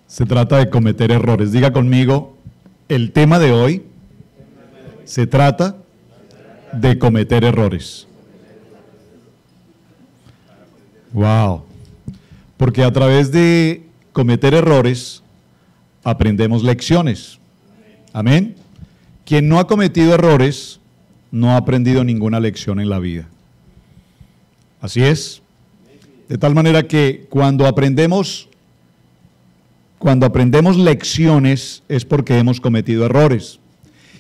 Se trata de cometer errores. Diga conmigo, el tema de hoy se trata de cometer errores. Wow. Porque a través de cometer errores aprendemos lecciones. Amén. Quien no ha cometido errores no ha aprendido ninguna lección en la vida. Así es. De tal manera que cuando aprendemos lecciones es porque hemos cometido errores.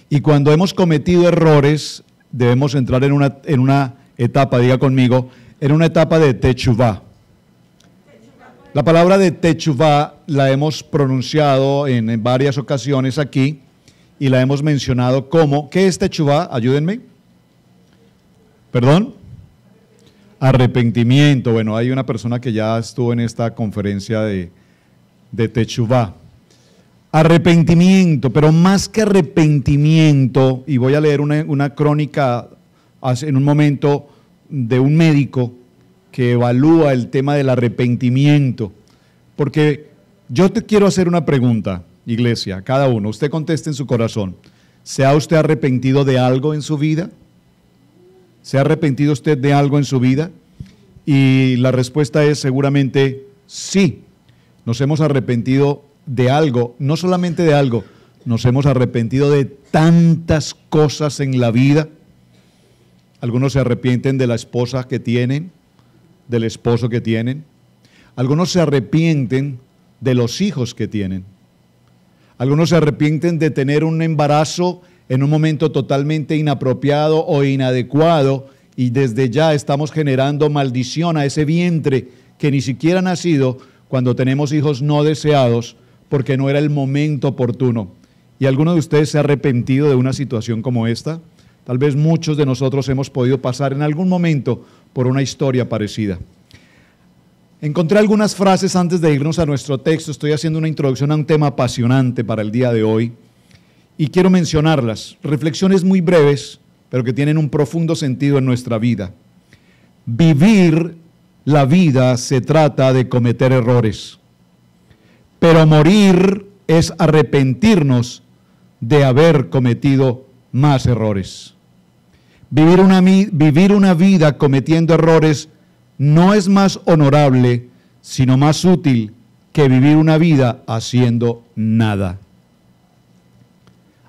Y cuando hemos cometido errores debemos entrar en una etapa, diga conmigo, en una etapa de techuvá. La palabra de techuvá la hemos pronunciado en varias ocasiones aquí y la hemos mencionado como, ¿qué es techuvá? Ayúdenme. ¿Perdón? Arrepentimiento. Bueno, hay una persona que ya estuvo en esta conferencia de techuvá. Arrepentimiento, pero más que arrepentimiento, y voy a leer una crónica en un momento de un médico que evalúa el tema del arrepentimiento, porque yo te quiero hacer una pregunta, iglesia, cada uno, usted conteste en su corazón, ¿se ha usted arrepentido de algo en su vida? ¿Se ha arrepentido usted de algo en su vida? Y la respuesta es seguramente sí, nos hemos arrepentido de algo, no solamente de algo, nos hemos arrepentido de tantas cosas en la vida. Algunos se arrepienten de la esposa que tienen, del esposo que tienen. Algunos se arrepienten de los hijos que tienen. Algunos se arrepienten de tener un embarazo en un momento totalmente inapropiado o inadecuado y desde ya estamos generando maldición a ese vientre que ni siquiera ha nacido cuando tenemos hijos no deseados porque no era el momento oportuno. ¿Y alguno de ustedes se ha arrepentido de una situación como esta? Tal vez muchos de nosotros hemos podido pasar en algún momento por una historia parecida. Encontré algunas frases antes de irnos a nuestro texto. Estoy haciendo una introducción a un tema apasionante para el día de hoy y quiero mencionarlas. Reflexiones muy breves, pero que tienen un profundo sentido en nuestra vida. Vivir la vida se trata de cometer errores, pero morir es arrepentirnos de haber cometido más errores. Vivir una vida cometiendo errores no es más honorable, sino más útil que vivir una vida haciendo nada.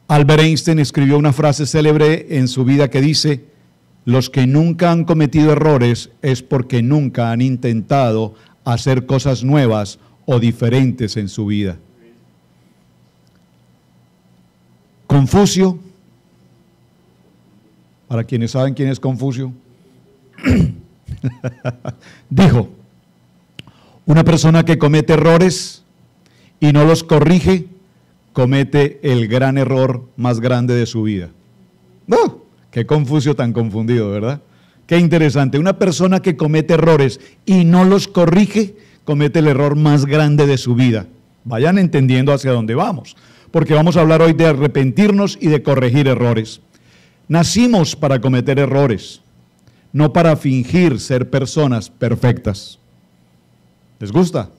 Albert Einstein escribió una frase célebre en su vida que dice: los que nunca han cometido errores es porque nunca han intentado hacer cosas nuevas o diferentes en su vida. Confucio, para quienes saben quién es Confucio, dijo: una persona que comete errores y no los corrige, comete el gran error más grande de su vida. Qué Confucio tan confundido, ¿verdad? Qué interesante. Una persona que comete errores y no los corrige, comete el error más grande de su vida. Vayan entendiendo hacia dónde vamos, porque vamos a hablar hoy de arrepentirnos y de corregir errores. Nacimos para cometer errores, no para fingir ser personas perfectas. ¿Les gusta?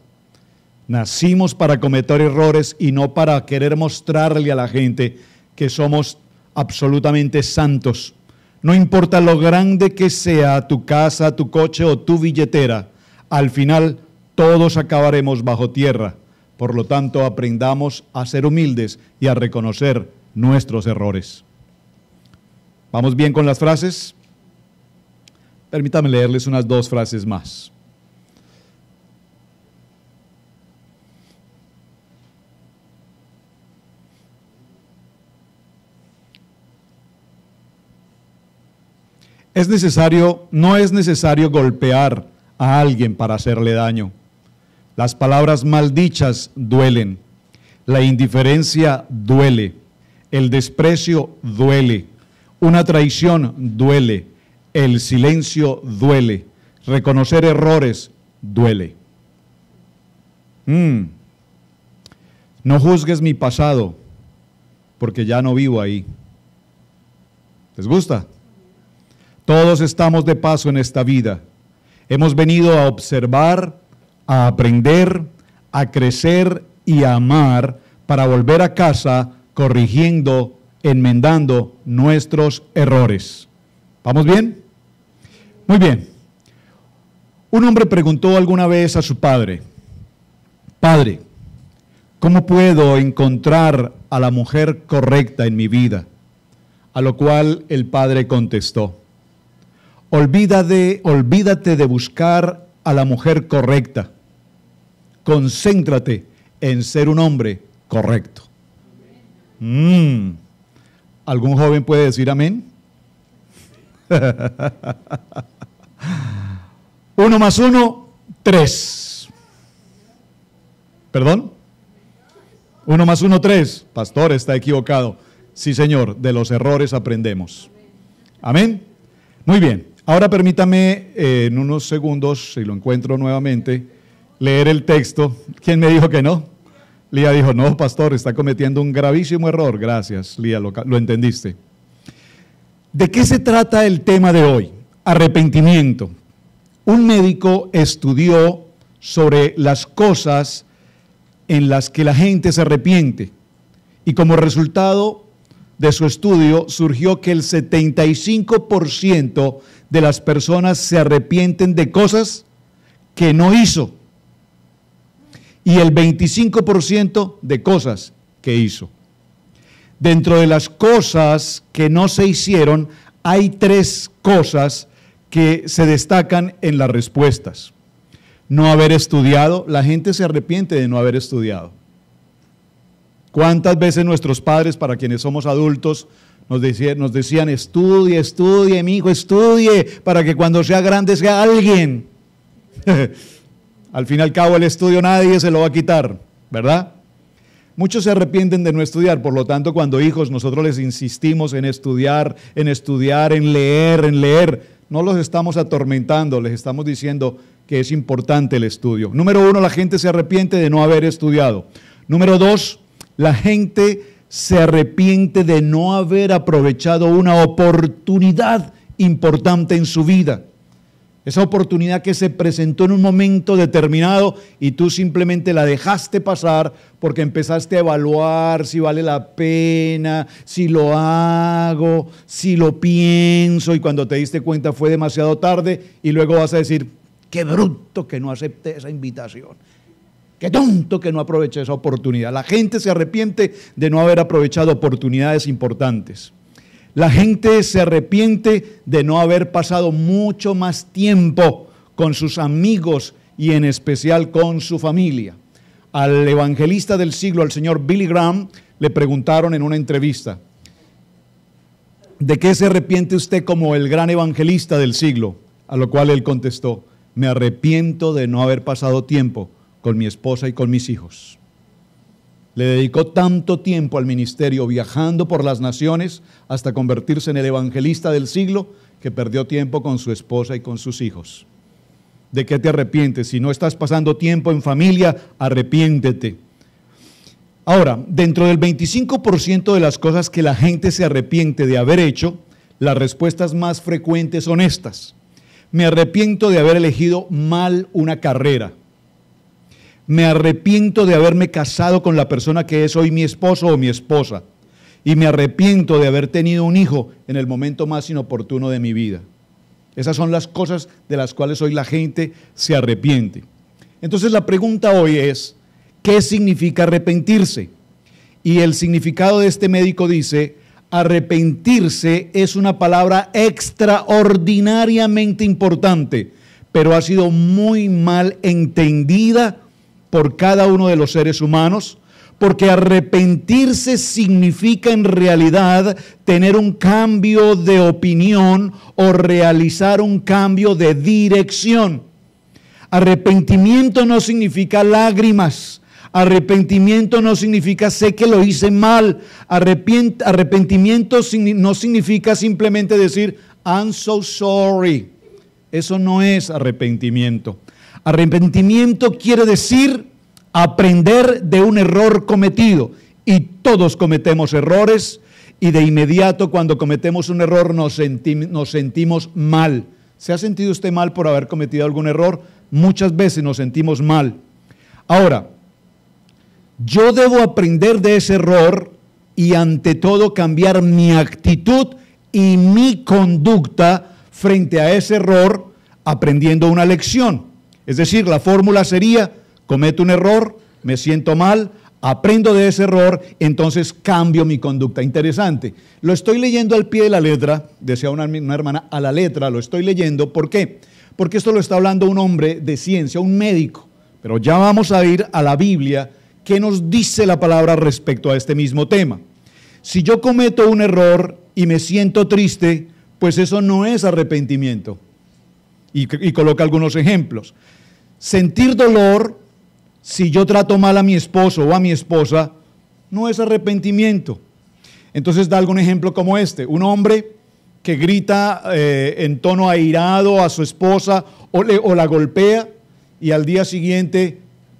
Nacimos para cometer errores y no para querer mostrarle a la gente que somos absolutamente santos. No importa lo grande que sea tu casa, tu coche o tu billetera, al final todos acabaremos bajo tierra. Por lo tanto, aprendamos a ser humildes y a reconocer nuestros errores. ¿Vamos bien con las frases? Permítanme leerles unas 2 frases más. No es necesario golpear a alguien para hacerle daño. Las palabras mal dichas duelen, la indiferencia duele, el desprecio duele, una traición duele, el silencio duele, reconocer errores duele. No juzgues mi pasado, porque ya no vivo ahí. ¿Les gusta? Todos estamos de paso en esta vida. Hemos venido a observar, a aprender, a crecer y amar para volver a casa corrigiendo, enmendando nuestros errores. ¿Vamos bien? Muy bien. Un hombre preguntó alguna vez a su padre: Padre, ¿cómo puedo encontrar a la mujer correcta en mi vida? A lo cual el padre contestó: olvídate de buscar a la mujer correcta. Concéntrate en ser un hombre correcto. ¿Algún joven puede decir amén? 1 más 1, 3. ¿Perdón? 1 más 1, 3. Pastor, está equivocado. Sí, señor, de los errores aprendemos. Amén. Muy bien. Ahora permítame en unos segundos, si lo encuentro nuevamente, leer el texto. ¿Quién me dijo que no? Lía dijo: no, pastor, está cometiendo un gravísimo error. Gracias, Lía, lo entendiste. ¿De qué se trata el tema de hoy? Arrepentimiento. Un médico estudió sobre las cosas en las que la gente se arrepiente y como resultado de su estudio surgió que el 75% de las personas se arrepienten de cosas que no hizo y el 25% de cosas que hizo. Dentro de las cosas que no se hicieron, hay 3 cosas que se destacan en las respuestas. No haber estudiado. La gente se arrepiente de no haber estudiado. ¿Cuántas veces nuestros padres, para quienes somos adultos, nos decían: estudie, mi hijo, estudie, para que cuando sea grande sea alguien? Al fin y al cabo, el estudio nadie se lo va a quitar, ¿verdad? Muchos se arrepienten de no estudiar, por lo tanto, cuando hijos nosotros les insistimos en estudiar, en leer, no los estamos atormentando, les estamos diciendo que es importante el estudio. Número 1, la gente se arrepiente de no haber estudiado. Número 2, la gente se arrepiente de no haber aprovechado una oportunidad importante en su vida. Esa oportunidad que se presentó en un momento determinado y tú simplemente la dejaste pasar porque empezaste a evaluar si vale la pena, si lo hago, si lo pienso, y cuando te diste cuenta fue demasiado tarde y luego vas a decir: qué bruto que no acepté esa invitación, qué tonto que no aproveché esa oportunidad. La gente se arrepiente de no haber aprovechado oportunidades importantes. La gente se arrepiente de no haber pasado mucho más tiempo con sus amigos y en especial con su familia. Al evangelista del siglo, al señor Billy Graham, le preguntaron en una entrevista: ¿de qué se arrepiente usted como el gran evangelista del siglo? A lo cual él contestó: me arrepiento de no haber pasado tiempo con mi esposa y con mis hijos. Le dedicó tanto tiempo al ministerio viajando por las naciones hasta convertirse en el evangelista del siglo que perdió tiempo con su esposa y con sus hijos. ¿De qué te arrepientes? Si no estás pasando tiempo en familia, arrepiéntete. Ahora, dentro del 25% de las cosas que la gente se arrepiente de haber hecho, las respuestas más frecuentes son estas: me arrepiento de haber elegido mal una carrera. Me arrepiento de haberme casado con la persona que es hoy mi esposo o mi esposa. Y me arrepiento de haber tenido un hijo en el momento más inoportuno de mi vida. Esas son las cosas de las cuales hoy la gente se arrepiente. Entonces la pregunta hoy es: ¿qué significa arrepentirse? Y el significado de este médico dice: arrepentirse es una palabra extraordinariamente importante, pero ha sido muy mal entendida por cada uno de los seres humanos, porque arrepentirse significa en realidad tener un cambio de opinión o realizar un cambio de dirección. Arrepentimiento no significa lágrimas. Arrepentimiento no significa sé que lo hice mal. Arrepentimiento no significa simplemente decir I'm so sorry. Eso no es arrepentimiento. Arrepentimiento quiere decir aprender de un error cometido. Y todos cometemos errores y de inmediato cuando cometemos un error nos sentimos mal. ¿Se ha sentido usted mal por haber cometido algún error? Muchas veces nos sentimos mal. Ahora, Yo debo aprender de ese error y ante todo cambiar mi actitud y mi conducta frente a ese error, aprendiendo una lección. Es decir, la fórmula sería: cometo un error, me siento mal, aprendo de ese error, entonces cambio mi conducta. Interesante. Lo estoy leyendo al pie de la letra, decía una hermana, a la letra lo estoy leyendo. ¿Por qué? Porque esto lo está hablando un hombre de ciencia, un médico. Pero ya vamos a ir a la Biblia. ¿Qué nos dice la palabra respecto a este mismo tema? Si yo cometo un error y me siento triste, pues eso no es arrepentimiento. Y coloca algunos ejemplos. Sentir dolor, si yo trato mal a mi esposo o a mi esposa, no es arrepentimiento. Entonces da algún ejemplo como este. Un hombre que grita en tono airado a su esposa o la golpea y al día siguiente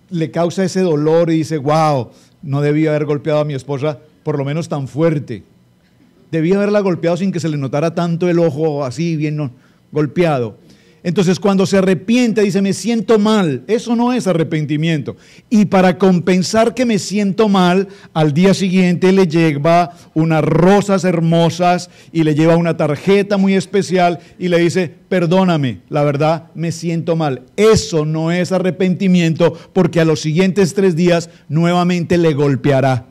le causa ese dolor y dice: wow, no debía haber golpeado a mi esposa por lo menos tan fuerte. Debía haberla golpeado sin que se le notara tanto el ojo así bien golpeado. Entonces cuando se arrepiente dice: me siento mal. Eso no es arrepentimiento. Y para compensar que me siento mal, al día siguiente le lleva unas rosas hermosas y le lleva una tarjeta muy especial y le dice: perdóname, la verdad me siento mal. Eso no es arrepentimiento, porque a los siguientes 3 días nuevamente le golpeará.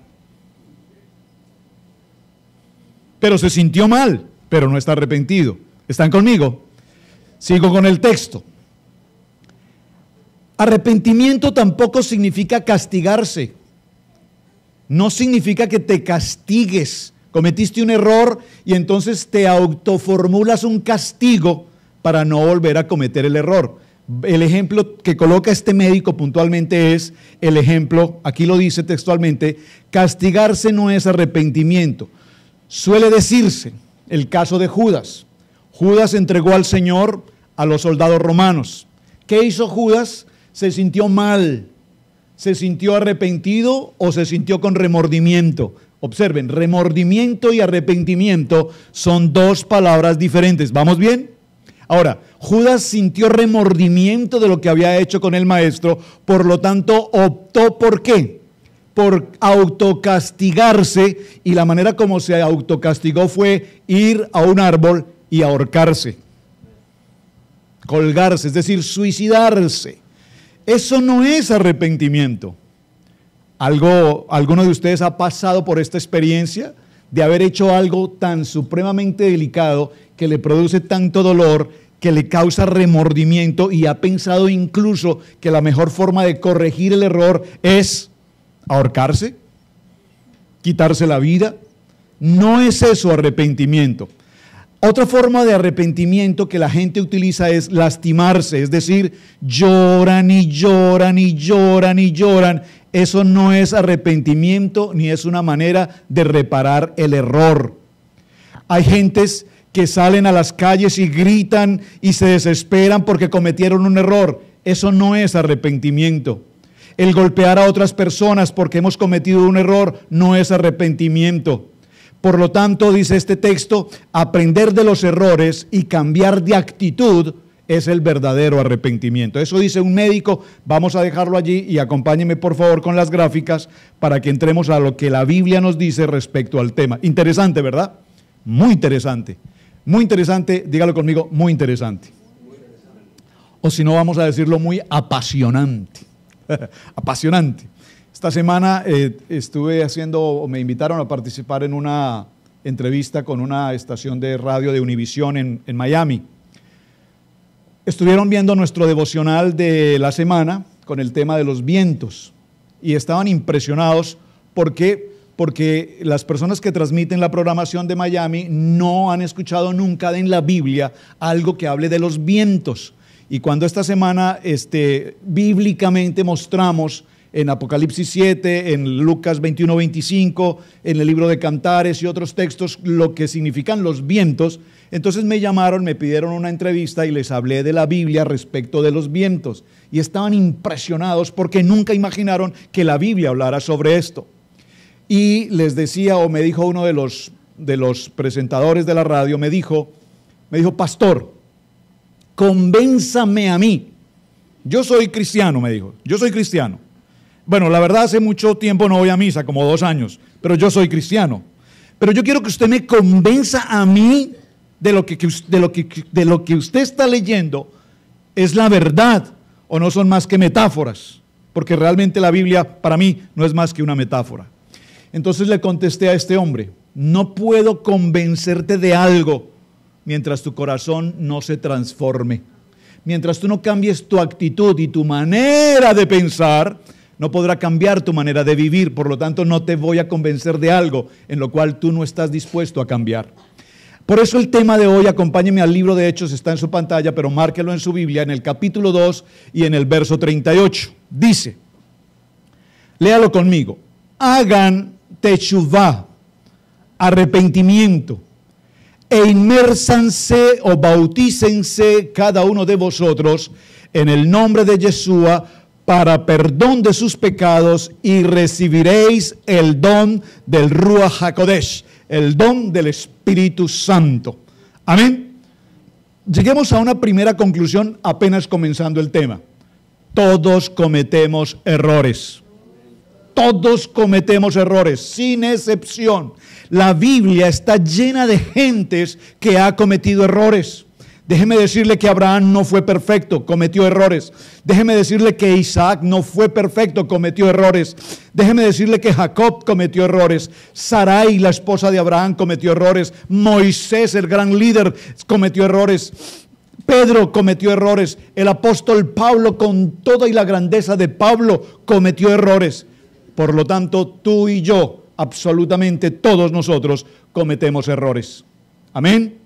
Pero se sintió mal, pero no está arrepentido. ¿Están conmigo? Sigo con el texto. Arrepentimiento tampoco significa castigarse. No significa que te castigues. Cometiste un error y entonces te autoformulas un castigo para no volver a cometer el error. El ejemplo que coloca este médico puntualmente es el ejemplo, aquí lo dice textualmente: castigarse no es arrepentimiento. Suele decirse el caso de Judas. Judas entregó al Señor a los soldados romanos. ¿Qué hizo Judas? Se sintió mal. ¿Se sintió arrepentido o se sintió con remordimiento? Observen, remordimiento y arrepentimiento son 2 palabras diferentes. ¿Vamos bien? Ahora, Judas sintió remordimiento de lo que había hecho con el maestro, por lo tanto optó ¿por qué? Por autocastigarse, y la manera como se autocastigó fue ir a un árbol y ahorcarse, colgarse, es decir, suicidarse. Eso no es arrepentimiento. ¿Alguno de ustedes ha pasado por esta experiencia de haber hecho algo tan supremamente delicado que le produce tanto dolor, que le causa remordimiento y ha pensado incluso que la mejor forma de corregir el error es ahorcarse, quitarse la vida? No es eso arrepentimiento. Otra forma de arrepentimiento que la gente utiliza es lastimarse, es decir, lloran y lloran y lloran y lloran. Eso no es arrepentimiento ni es una manera de reparar el error. Hay gentes que salen a las calles y gritan y se desesperan porque cometieron un error. Eso no es arrepentimiento. El golpear a otras personas porque hemos cometido un error no es arrepentimiento. Por lo tanto, dice este texto, aprender de los errores y cambiar de actitud es el verdadero arrepentimiento. Eso dice un médico. Vamos a dejarlo allí y acompáñenme por favor con las gráficas para que entremos a lo que la Biblia nos dice respecto al tema. Interesante, ¿verdad? Muy interesante. Muy interesante, dígalo conmigo, muy interesante. O si no, vamos a decirlo muy apasionante. Apasionante. Esta semana me invitaron a participar en una entrevista con una estación de radio de Univisión en Miami. Estuvieron viendo nuestro devocional de la semana con el tema de los vientos y estaban impresionados porque las personas que transmiten la programación de Miami no han escuchado nunca en la Biblia algo que hable de los vientos. Y cuando esta semana bíblicamente mostramos en Apocalipsis 7, en Lucas 21-25, en el libro de Cantares y otros textos lo que significan los vientos, entonces me llamaron, me pidieron una entrevista y les hablé de la Biblia respecto de los vientos. Y estaban impresionados porque nunca imaginaron que la Biblia hablara sobre esto. Y les decía, o me dijo uno de los presentadores de la radio, me dijo, pastor, convénzame a mí. Yo soy cristiano, me dijo, yo soy cristiano. Bueno, la verdad hace mucho tiempo no voy a misa, como 2 años, pero yo soy cristiano. Pero yo quiero que usted me convenza a mí de lo que usted está leyendo es la verdad o no son más que metáforas, porque realmente la Biblia para mí no es más que una metáfora. Entonces le contesté a este hombre, no puedo convencerte de algo mientras tu corazón no se transforme. Mientras tú no cambies tu actitud y tu manera de pensar, no podrá cambiar tu manera de vivir. Por lo tanto, no te voy a convencer de algo en lo cual tú no estás dispuesto a cambiar. Por eso el tema de hoy, acompáñeme al libro de Hechos, está en su pantalla, pero márquelo en su Biblia, en el capítulo 2 y en el verso 38. Dice, léalo conmigo, hagan techuvá, arrepentimiento, e inmérsanse o bautícense cada uno de vosotros en el nombre de Yeshua para perdón de sus pecados y recibiréis el don del Ruach HaKodesh, el don del Espíritu Santo. Amén. Lleguemos a una primera conclusión apenas comenzando el tema. Todos cometemos errores. Todos cometemos errores, sin excepción. La Biblia está llena de gentes que ha cometido errores. Déjeme decirle que Abraham no fue perfecto, cometió errores. Déjeme decirle que Isaac no fue perfecto, cometió errores. Déjeme decirle que Jacob cometió errores. Sarai, la esposa de Abraham, cometió errores. Moisés, el gran líder, cometió errores. Pedro cometió errores. El apóstol Pablo, con toda y la grandeza de Pablo, cometió errores. Por lo tanto, tú y yo, absolutamente todos nosotros, cometemos errores. Amén.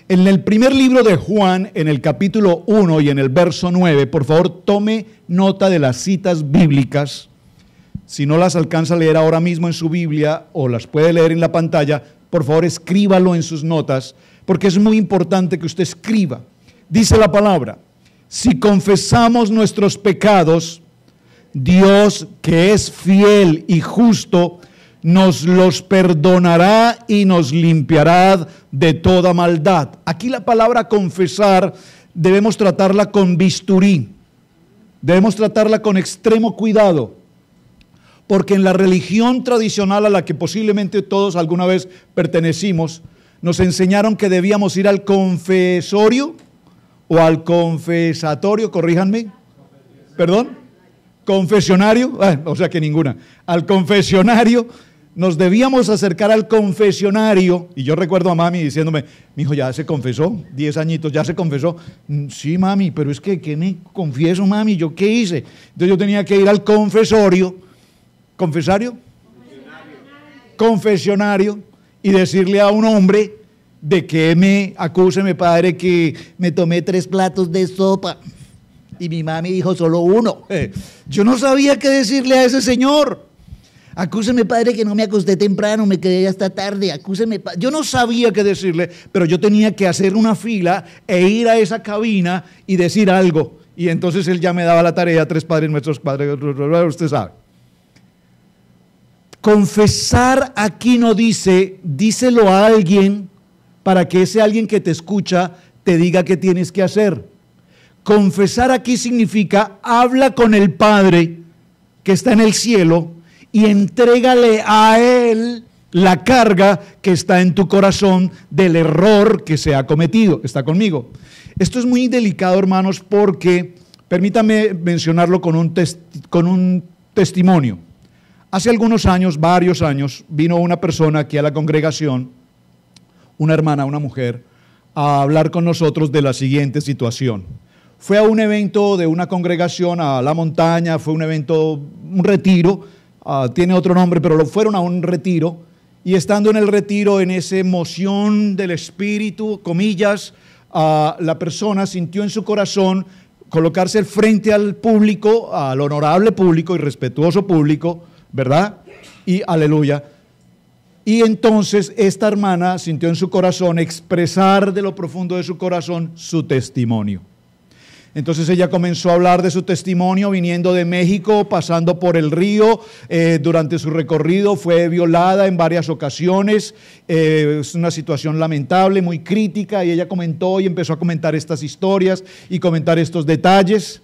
En el primer libro de Juan, en el capítulo 1 y en el verso 9, por favor, tome nota de las citas bíblicas. Si no las alcanza a leer ahora mismo en su Biblia o las puede leer en la pantalla, por favor, escríbalo en sus notas, porque es muy importante que usted escriba. Dice la palabra, si confesamos nuestros pecados, Dios, que es fiel y justo, nos los perdonará y nos limpiará de toda maldad. Aquí la palabra confesar debemos tratarla con bisturí, debemos tratarla con extremo cuidado, porque en la religión tradicional a la que posiblemente todos alguna vez pertenecimos, nos enseñaron que debíamos ir al confesorio o al confesatorio, corríjanme, perdón. Confesionario, o sea que ninguna, al confesionario, nos debíamos acercar al confesionario, y yo recuerdo a mami diciéndome, mi hijo ya se confesó, 10 añitos, ya se confesó, sí mami, pero es que ¿qué me confieso mami? ¿Yo qué hice? Entonces yo tenía que ir al confesorio, ¿confesario? Confesionario, y decirle a un hombre de que acúseme padre que me tomé 3 platos de sopa. Y mi mami dijo solo 1. Yo no sabía qué decirle a ese señor. Acúseme, padre, que no me acosté temprano, me quedé hasta tarde. Acúseme, yo no sabía qué decirle, pero yo tenía que hacer una fila e ir a esa cabina y decir algo. Y entonces él ya me daba la tarea, 3 padres nuestros, padres, usted sabe. Confesar aquí no dice, díselo a alguien para que ese alguien que te escucha te diga qué tienes que hacer. Confesar aquí significa, habla con el Padre que está en el cielo y entrégale a Él la carga que está en tu corazón del error que se ha cometido. ¿Está conmigo? Esto es muy delicado, hermanos, porque, permítame mencionarlo con un testimonio. Hace algunos años, varios años, vino una persona aquí a la congregación, una hermana, una mujer, a hablar con nosotros de la siguiente situación. Fue a un evento de una congregación a la montaña, fue un evento, un retiro, tiene otro nombre, pero fueron a un retiro, y estando en el retiro, en esa emoción del espíritu, comillas, la persona sintió en su corazón colocarse frente al público, al honorable público y respetuoso público, ¿verdad? Y aleluya. Y entonces esta hermana sintió en su corazón expresar de lo profundo de su corazón su testimonio. Entonces ella comenzó a hablar de su testimonio viniendo de México, pasando por el río, durante su recorrido fue violada en varias ocasiones, es una situación lamentable, muy crítica, y ella comentó y empezó a comentar estas historias y comentar estos detalles.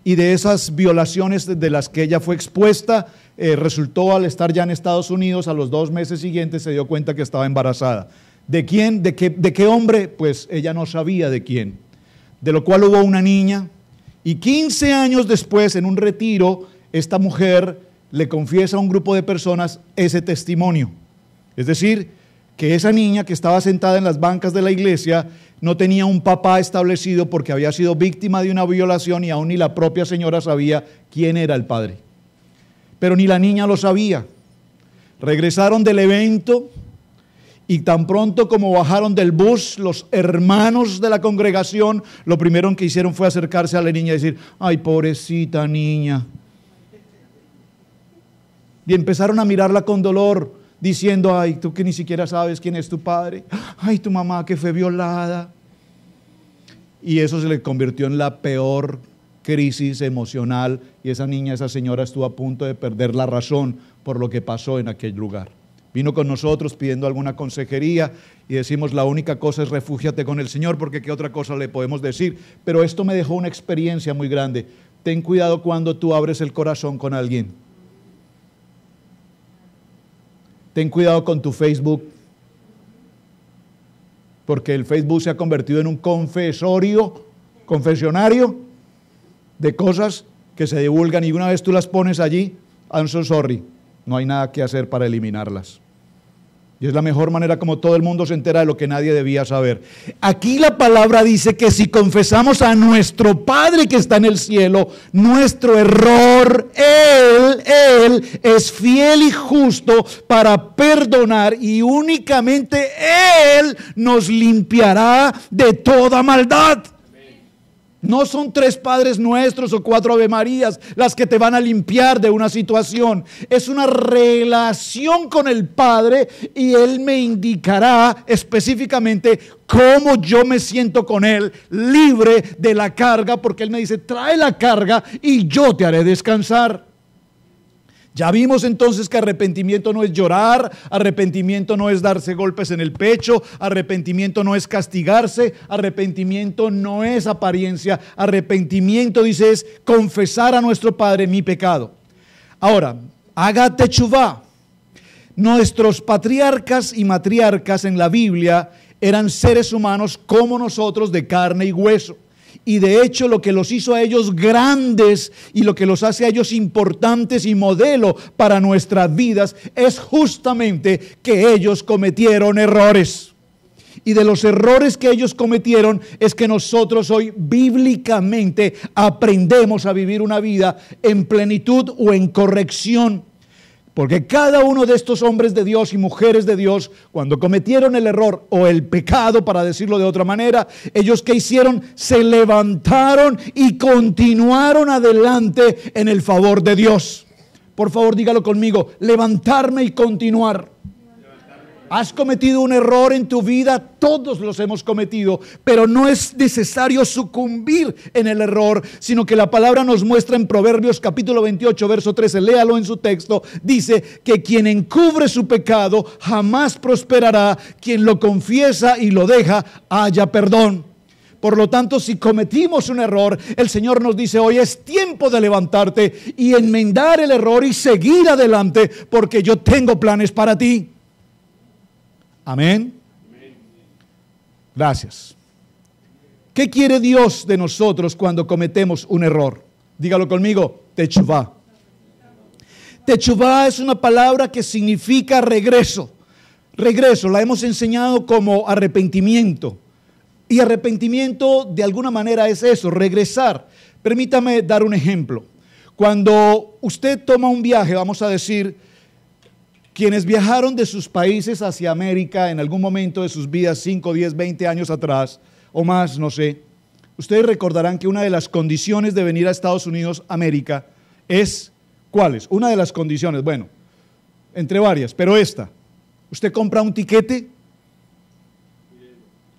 y de esas violaciones de las que ella fue expuesta, resultó, al estar ya en Estados Unidos, a los 2 meses siguientes se dio cuenta que estaba embarazada. ¿De quién? ¿De qué hombre? Pues ella no sabía de quién. De lo cual hubo una niña, y 15 años después, en un retiro, esta mujer le confiesa a un grupo de personas ese testimonio. Es decir, que esa niña que estaba sentada en las bancas de la iglesia no tenía un papá establecido porque había sido víctima de una violación y aún ni la propia señora sabía quién era el padre. Pero ni la niña lo sabía. Regresaron del evento y tan pronto como bajaron del bus, los hermanos de la congregación, lo primero que hicieron fue acercarse a la niña y decir: ay, pobrecita niña. Y empezaron a mirarla con dolor, diciendo: ay, tú que ni siquiera sabes quién es tu padre. Ay, tu mamá que fue violada. Y eso se le convirtió en la peor crisis emocional, y esa niña, esa señora estuvo a punto de perder la razón por lo que pasó en aquel lugar. Vino con nosotros pidiendo alguna consejería y decimos: la única cosa es refúgiate con el Señor, porque qué otra cosa le podemos decir. Pero esto me dejó una experiencia muy grande. Ten cuidado cuando tú abres el corazón con alguien. Ten cuidado con tu Facebook, porque el Facebook se ha convertido en un confesionario de cosas que se divulgan, y una vez tú las pones allí, I'm so sorry, no hay nada que hacer para eliminarlas. Y es la mejor manera como todo el mundo se entera de lo que nadie debía saber. Aquí la palabra dice que si confesamos a nuestro Padre que está en el cielo nuestro error, Él es fiel y justo para perdonar, y únicamente Él nos limpiará de toda maldad. No son 3 Padres Nuestros o 4 Ave Marías las que te van a limpiar de una situación. Es una relación con el Padre, y Él me indicará específicamente cómo yo me siento con Él, libre de la carga, porque Él me dice: trae la carga y yo te haré descansar. Ya vimos entonces que arrepentimiento no es llorar, arrepentimiento no es darse golpes en el pecho, arrepentimiento no es castigarse, arrepentimiento no es apariencia, arrepentimiento, dice, es confesar a nuestro Padre mi pecado. Ahora, haga teshuvá. Nuestros patriarcas y matriarcas en la Biblia eran seres humanos como nosotros, de carne y hueso. Y de hecho lo que los hizo a ellos grandes y lo que los hace a ellos importantes y modelo para nuestras vidas es justamente que ellos cometieron errores. Y de los errores que ellos cometieron es que nosotros hoy bíblicamente aprendemos a vivir una vida en plenitud o en corrección. Porque cada uno de estos hombres de Dios y mujeres de Dios, cuando cometieron el error o el pecado, para decirlo de otra manera, ellos ¿qué hicieron? Se levantaron y continuaron adelante en el favor de Dios. Por favor, dígalo conmigo: levantarme y continuar. ¿Has cometido un error en tu vida? Todos los hemos cometido, pero no es necesario sucumbir en el error, sino que la palabra nos muestra en Proverbios capítulo 28, verso 13, léalo en su texto, dice que quien encubre su pecado jamás prosperará, quien lo confiesa y lo deja halla perdón. Por lo tanto, si cometimos un error, el Señor nos dice: hoy es tiempo de levantarte y enmendar el error y seguir adelante, porque yo tengo planes para ti. Amén. Gracias. ¿Qué quiere Dios de nosotros cuando cometemos un error? Dígalo conmigo: teshuvá. Teshuvá es una palabra que significa regreso. Regreso, la hemos enseñado como arrepentimiento. Y arrepentimiento de alguna manera es eso, regresar. Permítame dar un ejemplo. Cuando usted toma un viaje, vamos a decir, quienes viajaron de sus países hacia América en algún momento de sus vidas, 5, 10, 20 años atrás, o más, no sé, ustedes recordarán que una de las condiciones de venir a Estados Unidos, América, es, ¿cuáles? Una de las condiciones, bueno, entre varias, pero esta: usted compra un tiquete,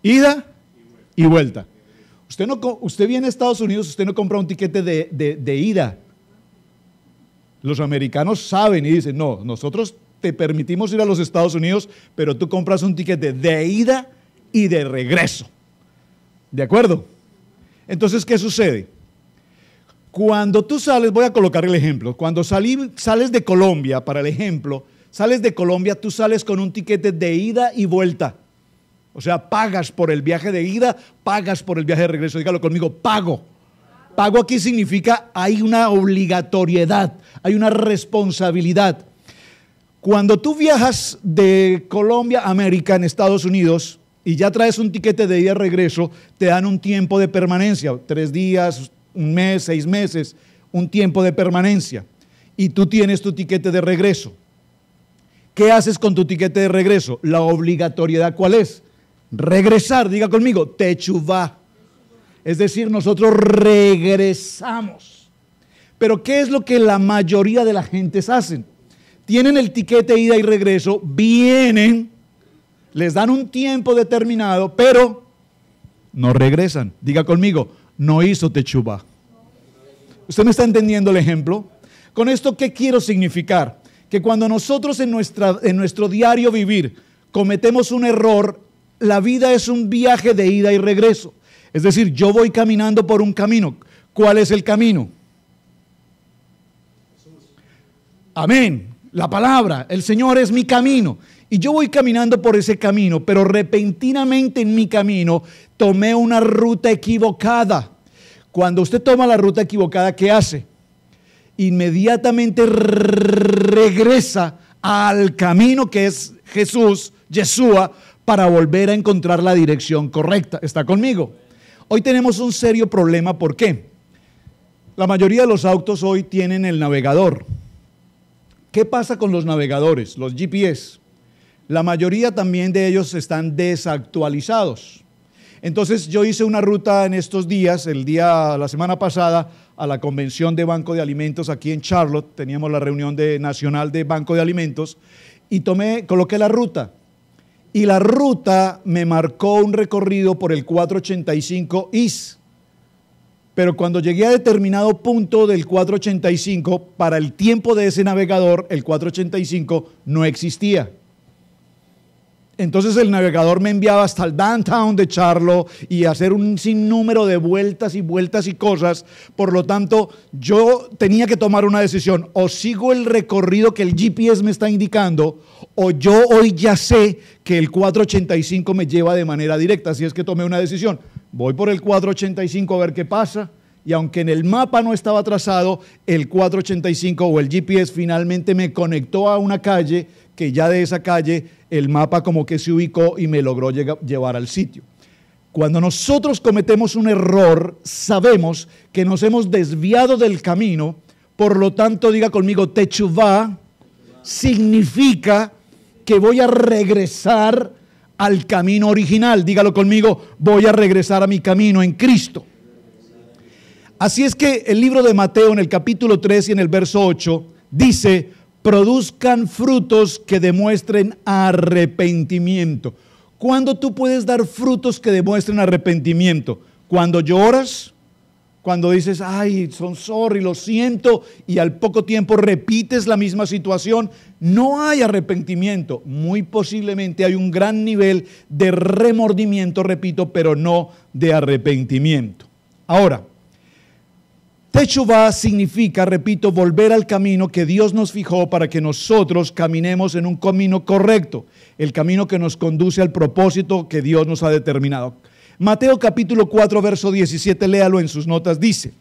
ida y vuelta. Usted viene a Estados Unidos, usted no compra un tiquete de ida. Los americanos saben y dicen: no, nosotros te permitimos ir a los Estados Unidos, pero tú compras un tiquete de ida y de regreso. ¿De acuerdo? Entonces, ¿qué sucede? Cuando tú sales, voy a colocar el ejemplo, cuando sales de Colombia, para el ejemplo, sales de Colombia, tú sales con un tiquete de ida y vuelta. O sea, pagas por el viaje de ida, pagas por el viaje de regreso. Dígalo conmigo, pago. Pago aquí significa hay una obligatoriedad, hay una responsabilidad. Cuando tú viajas de Colombia a América en Estados Unidos y ya traes un tiquete de ida y regreso, te dan un tiempo de permanencia, 3 días, 1 mes, 6 meses, un tiempo de permanencia. Y tú tienes tu tiquete de regreso. ¿Qué haces con tu tiquete de regreso? La obligatoriedad, ¿cuál es? Regresar, diga conmigo, techuvá. Es decir, nosotros regresamos. Pero ¿qué es lo que la mayoría de la gentes hacen? Tienen el tiquete ida y regreso, vienen, les dan un tiempo determinado, pero no regresan. Diga conmigo, no hizo techuvá. ¿Usted me está entendiendo el ejemplo? Con esto, ¿qué quiero significar? Que cuando nosotros en nuestro diario vivir cometemos un error, la vida es un viaje de ida y regreso. Es decir, yo voy caminando por un camino. ¿Cuál es el camino? Amén. La palabra, el Señor es mi camino. Y yo voy caminando por ese camino, pero repentinamente en mi camino tomé una ruta equivocada. Cuando usted toma la ruta equivocada, ¿qué hace? Inmediatamente regresa al camino que es Jesús, Yeshua, para volver a encontrar la dirección correcta. ¿Está conmigo? Hoy tenemos un serio problema. ¿Por qué? La mayoría de los autos hoy tienen el navegador. ¿Qué pasa con los navegadores, los GPS? La mayoría también de ellos están desactualizados. Entonces yo hice una ruta en estos días, la semana pasada, a la convención de Banco de Alimentos aquí en Charlotte. Teníamos la reunión nacional de Banco de Alimentos y coloqué la ruta. Y la ruta me marcó un recorrido por el 485 East. Pero cuando llegué a determinado punto del 485, para el tiempo de ese navegador, el 485 no existía. Entonces el navegador me enviaba hasta el downtown de Charlotte y hacer un sinnúmero de vueltas y vueltas y cosas. Por lo tanto, yo tenía que tomar una decisión. O sigo el recorrido que el GPS me está indicando, o yo hoy ya sé que el 485 me lleva de manera directa. Así es que tomé una decisión. Voy por el 485 a ver qué pasa. Y aunque en el mapa no estaba trazado, el 485 o el GPS finalmente me conectó a una calle que ya de esa calle el mapa como que se ubicó y me logró llevar al sitio. Cuando nosotros cometemos un error, sabemos que nos hemos desviado del camino. Por lo tanto, diga conmigo, techuvá significa que voy a regresar al camino original. Dígalo conmigo, voy a regresar a mi camino en Cristo. Así es que el libro de Mateo en el capítulo 3 y en el verso 8 dice: produzcan frutos que demuestren arrepentimiento. ¿Cuándo tú puedes dar frutos que demuestren arrepentimiento? Cuando lloras, cuando dices, ay, sorry, lo siento, y al poco tiempo repites la misma situación, no hay arrepentimiento. Muy posiblemente hay un gran nivel de remordimiento, repito, pero no de arrepentimiento. Ahora, techuvá significa, repito, volver al camino que Dios nos fijó para que nosotros caminemos en un camino correcto, el camino que nos conduce al propósito que Dios nos ha determinado. Mateo capítulo 4, verso 17, léalo en sus notas, dice: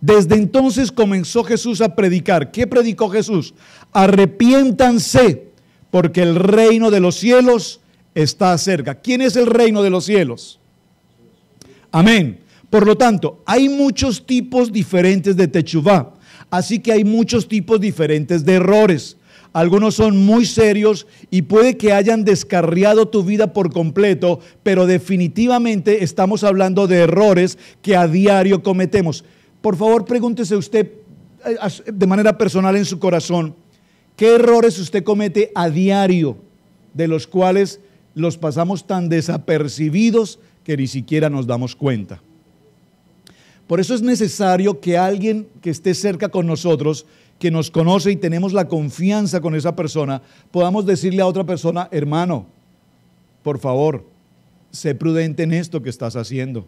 desde entonces comenzó Jesús a predicar. ¿Qué predicó Jesús? Arrepiéntanse, porque el reino de los cielos está cerca. ¿Quién es el reino de los cielos? Amén. Por lo tanto, hay muchos tipos diferentes de techuvá, así que hay muchos tipos diferentes de errores. Algunos son muy serios y puede que hayan descarriado tu vida por completo, pero definitivamente estamos hablando de errores que a diario cometemos. Por favor, pregúntese usted de manera personal en su corazón, ¿qué errores usted comete a diario, de los cuales los pasamos tan desapercibidos que ni siquiera nos damos cuenta? Por eso es necesario que alguien que esté cerca con nosotros, que nos conoce y tenemos la confianza con esa persona, podamos decirle a otra persona: hermano, por favor, sé prudente en esto que estás haciendo.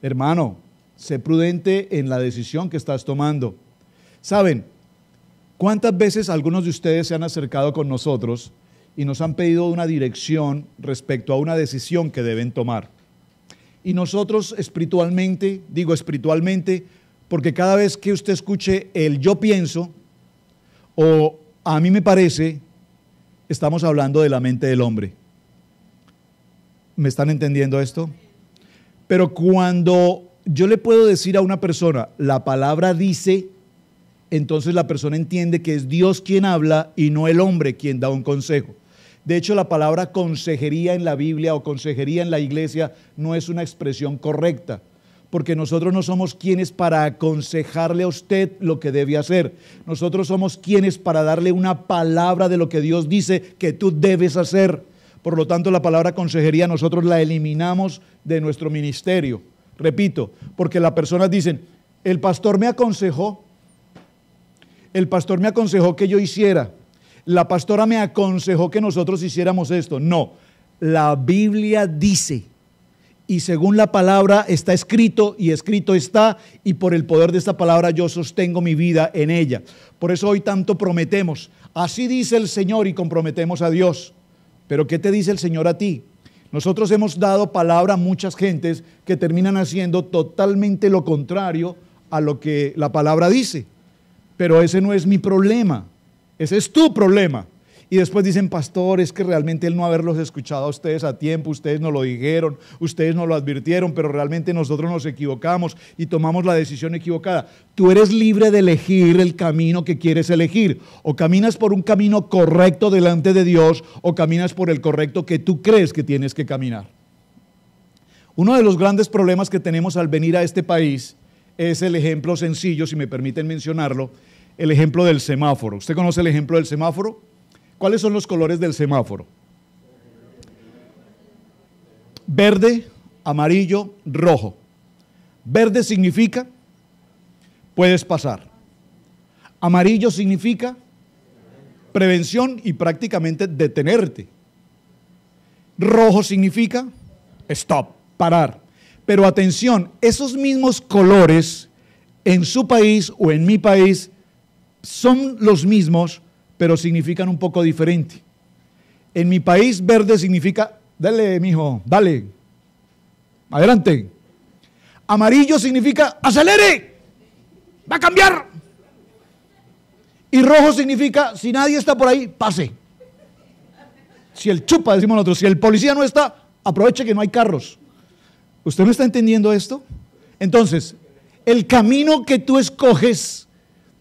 Hermano, Sé prudente en la decisión que estás tomando. ¿Saben cuántas veces algunos de ustedes se han acercado con nosotros y nos han pedido una dirección respecto a una decisión que deben tomar? Y nosotros espiritualmente, digo espiritualmente, porque cada vez que usted escuche el yo pienso o a mí me parece, estamos hablando de la mente del hombre. ¿Me están entendiendo esto? Pero cuando yo le puedo decir a una persona, la palabra dice, entonces la persona entiende que es Dios quien habla y no el hombre quien da un consejo. De hecho, la palabra consejería en la Biblia o consejería en la iglesia no es una expresión correcta, porque nosotros no somos quienes para aconsejarle a usted lo que debe hacer. Nosotros somos quienes para darle una palabra de lo que Dios dice que tú debes hacer. Por lo tanto, la palabra consejería nosotros la eliminamos de nuestro ministerio. Repito, porque las personas dicen, el pastor me aconsejó que yo hiciera. La pastora me aconsejó que nosotros hiciéramos esto. No, la Biblia dice, y según la palabra está escrito, y escrito está, y por el poder de esta palabra yo sostengo mi vida en ella. Por eso hoy tanto prometemos. Así dice el Señor y comprometemos a Dios. Pero ¿qué te dice el Señor a ti? Nosotros hemos dado palabra a muchas gentes que terminan haciendo totalmente lo contrario a lo que la palabra dice. Pero ese no es mi problema. Ese es tu problema. Y después dicen, pastor, es que realmente el no haberlos escuchado a ustedes a tiempo, ustedes nos lo dijeron, ustedes nos lo advirtieron, pero realmente nosotros nos equivocamos y tomamos la decisión equivocada. Tú eres libre de elegir el camino que quieres elegir. O caminas por un camino correcto delante de Dios, o caminas por el correcto que tú crees que tienes que caminar. Uno de los grandes problemas que tenemos al venir a este país es el ejemplo sencillo, si me permiten mencionarlo, el ejemplo del semáforo. ¿Usted conoce el ejemplo del semáforo? ¿Cuáles son los colores del semáforo? Verde, amarillo, rojo. Verde significa puedes pasar. Amarillo significa prevención y prácticamente detenerte. Rojo significa stop, parar. Pero atención, esos mismos colores en su país o en mi país son los mismos, pero significan un poco diferente. En mi país, verde significa, dale, mijo, dale, adelante. Amarillo significa, acelere, va a cambiar. Y rojo significa, si nadie está por ahí, pase. Si el chupa, decimos nosotros, si el policía no está, aproveche que no hay carros. ¿Usted no está entendiendo esto? Entonces, el camino que tú escoges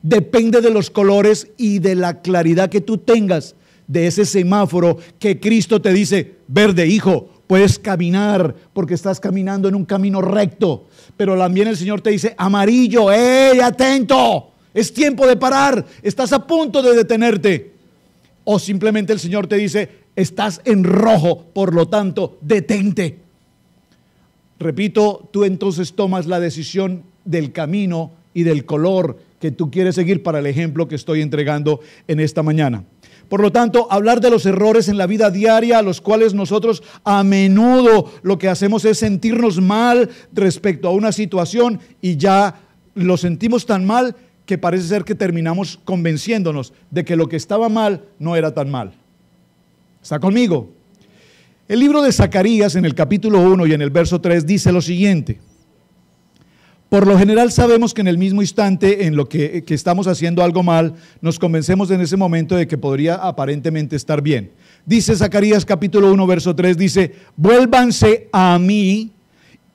depende de los colores y de la claridad que tú tengas de ese semáforo que Cristo te dice, verde, hijo, puedes caminar porque estás caminando en un camino recto. Pero también el Señor te dice, amarillo, ¡ey, atento! Es tiempo de parar, estás a punto de detenerte. O simplemente el Señor te dice, estás en rojo, por lo tanto, detente. Repito, tú entonces tomas la decisión del camino y del color que tú quieres seguir para el ejemplo que estoy entregando en esta mañana. Por lo tanto, hablar de los errores en la vida diaria, a los cuales nosotros a menudo lo que hacemos es sentirnos mal respecto a una situación y ya lo sentimos tan mal que parece ser que terminamos convenciéndonos de que lo que estaba mal no era tan mal. ¿Está conmigo? El libro de Zacarías en el capítulo 1 y en el verso 3 dice lo siguiente. Por lo general sabemos que en el mismo instante en lo que estamos haciendo algo mal, nos convencemos en ese momento de que podría aparentemente estar bien. Dice Zacarías capítulo 1 verso 3, dice, vuélvanse a mí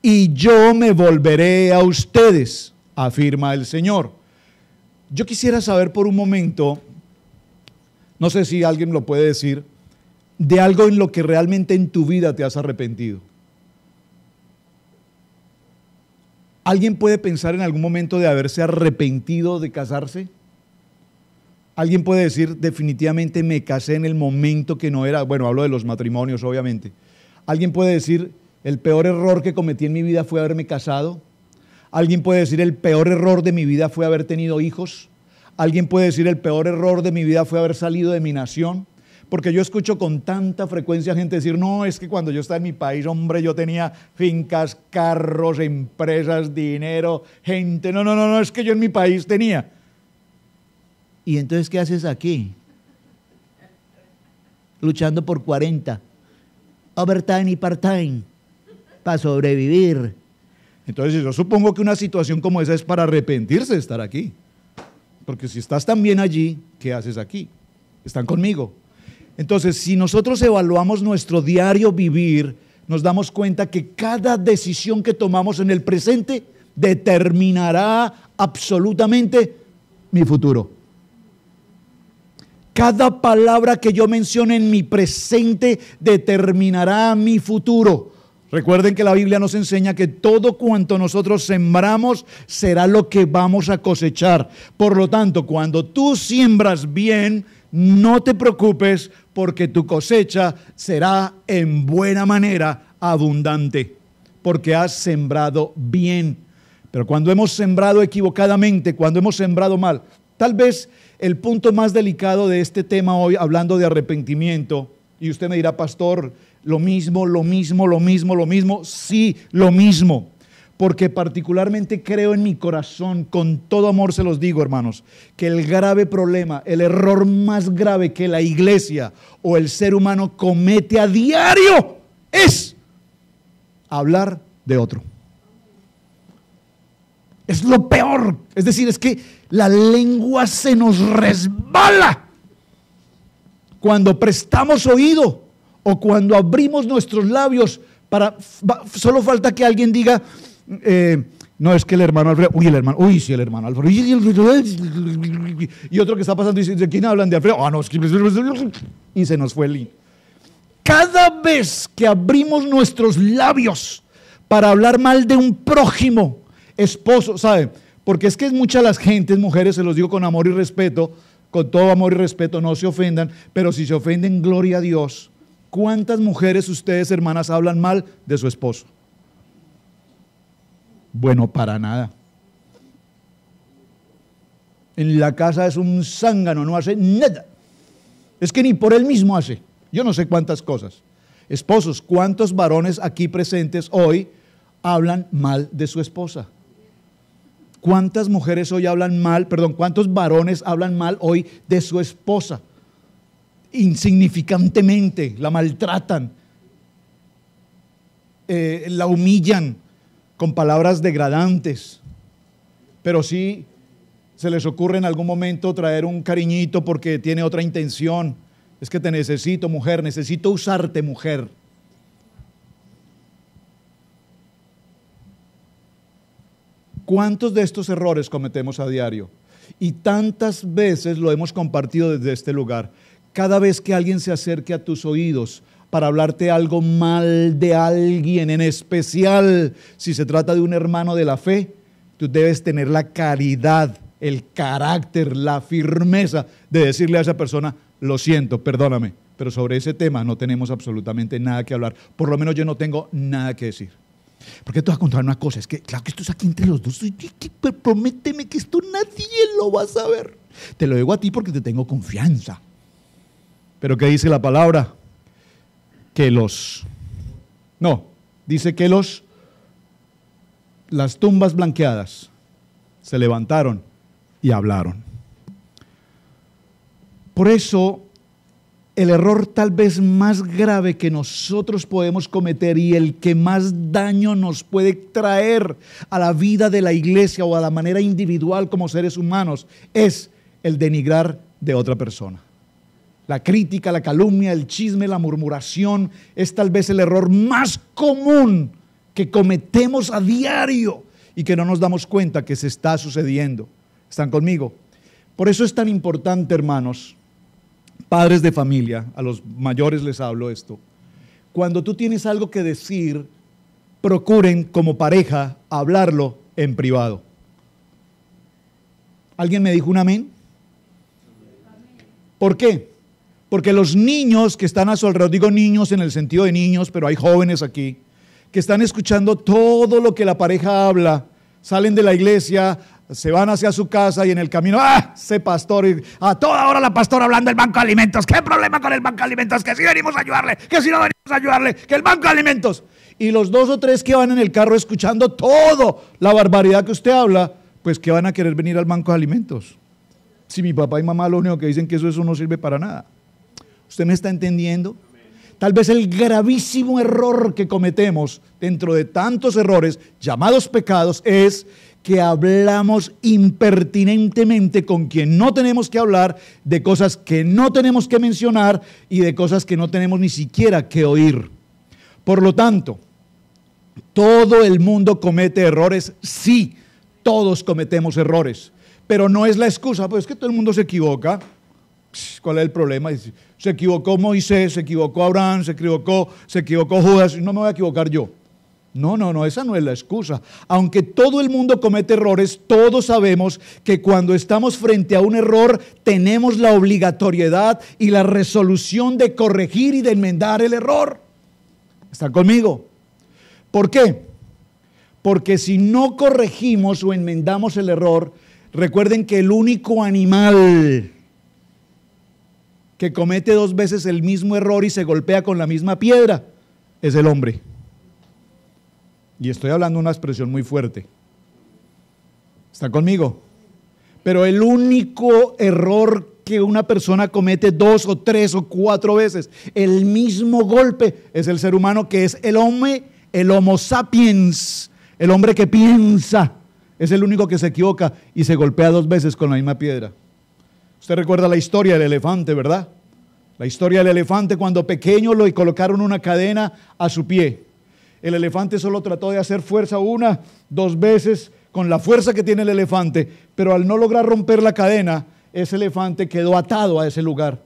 y yo me volveré a ustedes, afirma el Señor. Yo quisiera saber por un momento, no sé si alguien lo puede decir, de algo en lo que realmente en tu vida te has arrepentido. ¿Alguien puede pensar en algún momento de haberse arrepentido de casarse? ¿Alguien puede decir definitivamente me casé en el momento que no era? Bueno, hablo de los matrimonios obviamente. ¿Alguien puede decir el peor error que cometí en mi vida fue haberme casado? ¿Alguien puede decir el peor error de mi vida fue haber tenido hijos? ¿Alguien puede decir el peor error de mi vida fue haber salido de mi nación? Porque yo escucho con tanta frecuencia gente decir, no, es que cuando yo estaba en mi país, hombre, yo tenía fincas, carros, empresas, dinero, gente. No, es que yo en mi país tenía. ¿Y entonces qué haces aquí? Luchando por 40, overtime y part-time, para sobrevivir. Entonces yo supongo que una situación como esa es para arrepentirse de estar aquí. Porque si estás tan bien allí, ¿qué haces aquí? ¿Están conmigo? Entonces, si nosotros evaluamos nuestro diario vivir, nos damos cuenta que cada decisión que tomamos en el presente determinará absolutamente mi futuro. Cada palabra que yo mencione en mi presente determinará mi futuro. Recuerden que la Biblia nos enseña que todo cuanto nosotros sembramos será lo que vamos a cosechar. Por lo tanto, cuando tú siembras bien, no te preocupes porque tu cosecha será en buena manera abundante, porque has sembrado bien. Pero cuando hemos sembrado equivocadamente, cuando hemos sembrado mal, tal vez el punto más delicado de este tema hoy, hablando de arrepentimiento, y usted me dirá, pastor, lo mismo, sí, lo mismo, porque particularmente creo en mi corazón, con todo amor se los digo, hermanos, que el grave problema, el error más grave que la iglesia o el ser humano comete a diario es hablar de otro. Es lo peor, es decir, es que la lengua se nos resbala cuando prestamos oído o cuando abrimos nuestros labios solo falta que alguien diga, no, es que el hermano Alfredo, sí, el hermano Alfredo, y otro que está pasando y dice, ¿de quién hablan? De Alfredo, no, es que, y se nos fue el link. Cada vez que abrimos nuestros labios para hablar mal de un prójimo, esposo, ¿sabe? Porque es que muchas las gentes, mujeres, se los digo con amor y respeto, con todo amor y respeto, no se ofendan, pero si se ofenden, gloria a Dios. ¿Cuántas mujeres ustedes, hermanas, hablan mal de su esposo? Bueno, para nada. En la casa es un zángano, no hace nada. Es que ni por él mismo hace. Yo no sé cuántas cosas. Esposos, ¿cuántos varones aquí presentes hoy hablan mal de su esposa? ¿Cuántas mujeres hoy hablan mal, cuántos varones hablan mal hoy de su esposa? Insignificantemente, la maltratan, la humillan con palabras degradantes, pero sí se les ocurre en algún momento traer un cariñito porque tiene otra intención. Es que te necesito, mujer, necesito usarte, mujer. ¿Cuántos de estos errores cometemos a diario? Y tantas veces lo hemos compartido desde este lugar. Cada vez que alguien se acerque a tus oídos para hablarte algo mal de alguien, en especial si se trata de un hermano de la fe, tú debes tener la caridad, el carácter, la firmeza de decirle a esa persona, lo siento, perdóname, pero sobre ese tema no tenemos absolutamente nada que hablar. Por lo menos yo no tengo nada que decir. Porque te voy a contar una cosa, es que claro que esto es aquí entre los dos, pero prométeme que esto nadie lo va a saber. Te lo digo a ti porque te tengo confianza. Pero ¿qué dice la palabra? Dice que las tumbas blanqueadas se levantaron y hablaron. Por eso, el error tal vez más grave que nosotros podemos cometer y el que más daño nos puede traer a la vida de la iglesia o a la manera individual como seres humanos es el denigrar de otra persona. La crítica, la calumnia, el chisme, la murmuración es tal vez el error más común que cometemos a diario y que no nos damos cuenta que se está sucediendo. ¿Están conmigo? Por eso es tan importante, hermanos, padres de familia, a los mayores les hablo esto. Cuando tú tienes algo que decir, procuren como pareja hablarlo en privado. ¿Alguien me dijo un amén? ¿Por qué? Porque los niños que están a su alrededor, digo niños en el sentido de niños, pero hay jóvenes aquí, que están escuchando todo lo que la pareja habla, salen de la iglesia, se van hacia su casa y en el camino, ese pastor, y a toda hora la pastora hablando del banco de alimentos. ¿Qué problema con el banco de alimentos? Que si venimos a ayudarle, que si no venimos a ayudarle, que el banco de alimentos. Y los 2 o 3 que van en el carro escuchando todo la barbaridad que usted habla, pues que van a querer venir al banco de alimentos. Si mi papá y mamá lo único que dicen que eso no sirve para nada. ¿Usted me está entendiendo? Tal vez el gravísimo error que cometemos dentro de tantos errores llamados pecados es que hablamos impertinentemente con quien no tenemos que hablar, de cosas que no tenemos que mencionar y de cosas que no tenemos ni siquiera que oír. Por lo tanto, todo el mundo comete errores, sí, todos cometemos errores, pero no es la excusa, pues es que todo el mundo se equivoca. ¿Cuál es el problema? Se equivocó Moisés, se equivocó Abraham, se equivocó Judas, no me voy a equivocar yo. No, esa no es la excusa. Aunque todo el mundo comete errores, todos sabemos que cuando estamos frente a un error, tenemos la obligatoriedad y la resolución de corregir y de enmendar el error. ¿Están conmigo? ¿Por qué? Porque si no corregimos o enmendamos el error, recuerden que el único animal que comete 2 veces el mismo error y se golpea con la misma piedra es el hombre. Y estoy hablando una expresión muy fuerte. ¿Está conmigo? Pero el único error que una persona comete 2 o 3 o 4 veces, el mismo golpe, es el ser humano, que es el hombre, el Homo sapiens, el hombre que piensa. Es el único que se equivoca y se golpea 2 veces con la misma piedra. Usted recuerda la historia del elefante, ¿verdad? La historia del elefante, cuando pequeño le colocaron una cadena a su pie. El elefante solo trató de hacer fuerza 1, 2 veces con la fuerza que tiene el elefante, pero al no lograr romper la cadena, ese elefante quedó atado a ese lugar.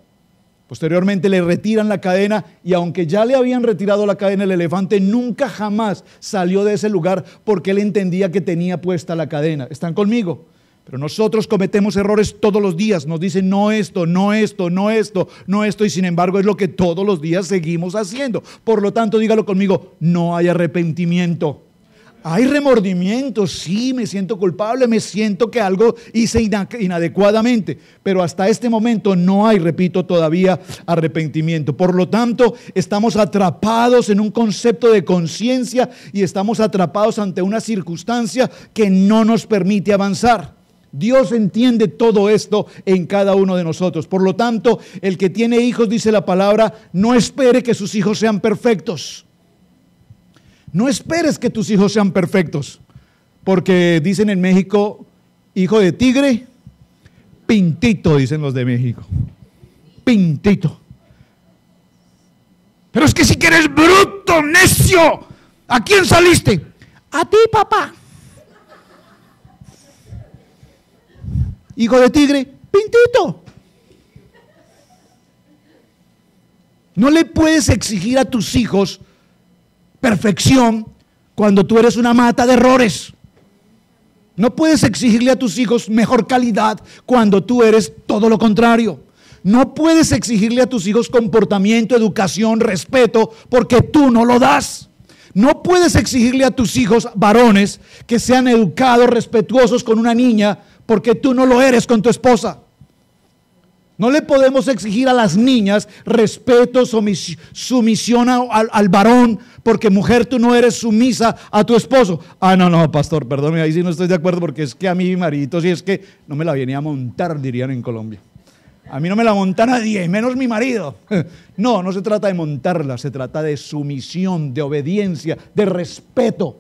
Posteriormente le retiran la cadena y aunque ya le habían retirado la cadena, el elefante nunca jamás salió de ese lugar porque él entendía que tenía puesta la cadena. ¿Están conmigo? Pero nosotros cometemos errores todos los días, nos dicen no esto, no esto, no esto, no esto, y sin embargo es lo que todos los días seguimos haciendo. Por lo tanto, dígalo conmigo, no hay arrepentimiento. Hay remordimiento, sí, me siento culpable, me siento que algo hice inadecuadamente, pero hasta este momento no hay, repito, todavía arrepentimiento. Por lo tanto, estamos atrapados en un concepto de conciencia y estamos atrapados ante una circunstancia que no nos permite avanzar. Dios entiende todo esto en cada uno de nosotros. Por lo tanto, el que tiene hijos, dice la palabra, no espere que sus hijos sean perfectos. No esperes que tus hijos sean perfectos, porque dicen en México, hijo de tigre, pintito, dicen los de México. Pintito. Pero es que si que eres bruto, necio, ¿a quién saliste? A ti, papá. Hijo de tigre, pintito. No le puedes exigir a tus hijos perfección cuando tú eres una mata de errores. No puedes exigirle a tus hijos mejor calidad cuando tú eres todo lo contrario. No puedes exigirle a tus hijos comportamiento, educación, respeto, porque tú no lo das. No puedes exigirle a tus hijos varones que sean educados, respetuosos con una niña, porque tú no lo eres con tu esposa. No le podemos exigir a las niñas respeto, sumisión al varón, porque mujer tú no eres sumisa a tu esposo. No, pastor, perdóneme, ahí sí no estoy de acuerdo, porque es que a mí mi maridito, si es que no me la venía a montar, dirían en Colombia. A mí no me la monta nadie, menos mi marido. No se trata de montarla, se trata de sumisión, de obediencia, de respeto.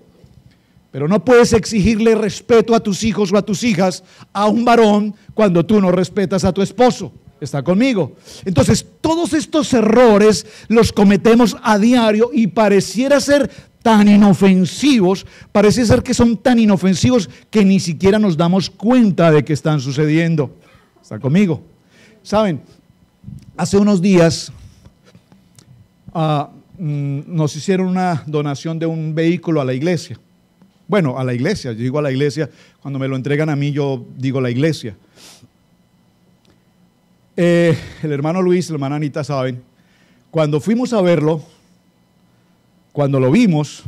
Pero no puedes exigirle respeto a tus hijos o a tus hijas a un varón cuando tú no respetas a tu esposo. ¿Está conmigo? Entonces, todos estos errores los cometemos a diario y pareciera ser tan inofensivos, parece ser que son tan inofensivos que ni siquiera nos damos cuenta de que están sucediendo. ¿Está conmigo? Saben, hace unos días nos hicieron una donación de un vehículo a la iglesia. Bueno, a la iglesia, yo digo a la iglesia, cuando me lo entregan a mí yo digo la iglesia. El hermano Luis, la hermana Anita saben, cuando fuimos a verlo, cuando lo vimos,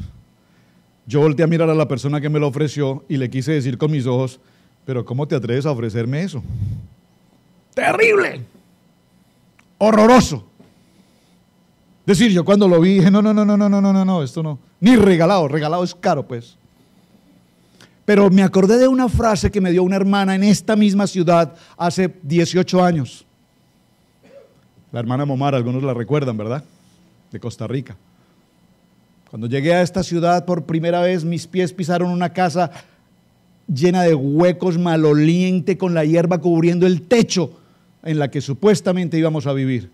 yo volteé a mirar a la persona que me lo ofreció y le quise decir con mis ojos, pero ¿cómo te atreves a ofrecerme eso? Terrible, horroroso. Es decir, yo cuando lo vi dije, no, esto no, ni regalado, regalado es caro pues. Pero me acordé de una frase que me dio una hermana en esta misma ciudad hace 18 años. La hermana Momar, algunos la recuerdan, ¿verdad? De Costa Rica. Cuando llegué a esta ciudad por primera vez, mis pies pisaron una casa llena de huecos, maloliente, con la hierba cubriendo el techo en la que supuestamente íbamos a vivir.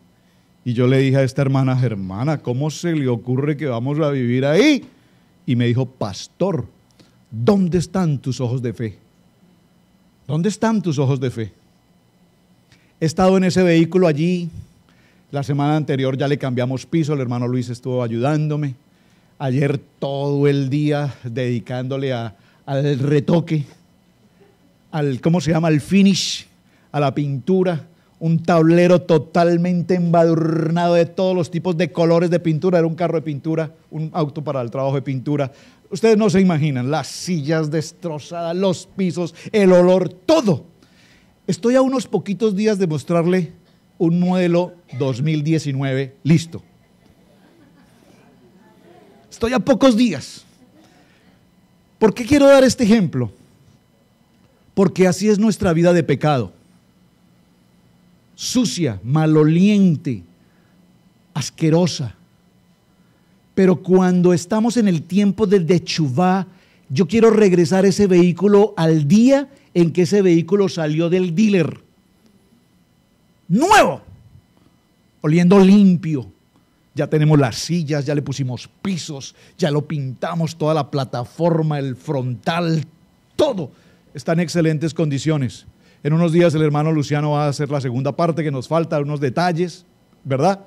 Y yo le dije a esta hermana, hermana, ¿cómo se le ocurre que vamos a vivir ahí? Y me dijo, pastor, ¿dónde están tus ojos de fe? ¿Dónde están tus ojos de fe? He estado en ese vehículo allí. La semana anterior ya le cambiamos piso, el hermano Luis estuvo ayudándome. Ayer todo el día dedicándole al retoque, ¿cómo se llama? Al finish, a la pintura. Un tablero totalmente embadurnado de todos los tipos de colores de pintura. Era un carro de pintura, un auto para el trabajo de pintura. Ustedes no se imaginan, las sillas destrozadas, los pisos, el olor, todo. Estoy a unos poquitos días de mostrarle un modelo 2019 listo. Estoy a pocos días. ¿Por qué quiero dar este ejemplo? Porque así es nuestra vida de pecado. Sucia, maloliente, asquerosa. Pero cuando estamos en el tiempo del Teshuvá, yo quiero regresar ese vehículo al día en que ese vehículo salió del dealer. Nuevo, oliendo limpio. Ya tenemos las sillas, ya le pusimos pisos, ya lo pintamos, toda la plataforma, el frontal, todo está en excelentes condiciones. En unos días el hermano Luciano va a hacer la segunda parte que nos falta, unos detalles, ¿verdad?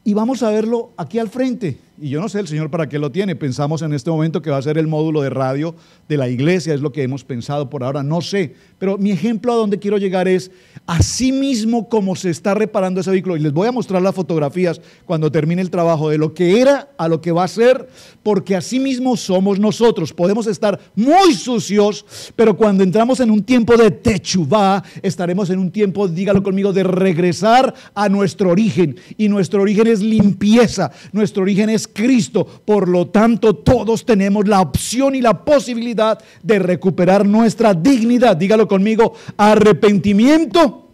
Y vamos a verlo aquí al frente. Y yo no sé el Señor para qué lo tiene. Pensamos en este momento que va a ser el módulo de radio de la iglesia, es lo que hemos pensado por ahora, no sé. Pero mi ejemplo a donde quiero llegar es, así mismo como se está reparando ese vehículo, y les voy a mostrar las fotografías cuando termine el trabajo de lo que era a lo que va a ser, porque así mismo somos nosotros. Podemos estar muy sucios, pero cuando entramos en un tiempo de Teshuvá, estaremos en un tiempo, dígalo conmigo, de regresar a nuestro origen. Y nuestro origen es limpieza, nuestro origen es Cristo. Por lo tanto, todos tenemos la opción y la posibilidad de recuperar nuestra dignidad. Dígalo conmigo, arrepentimiento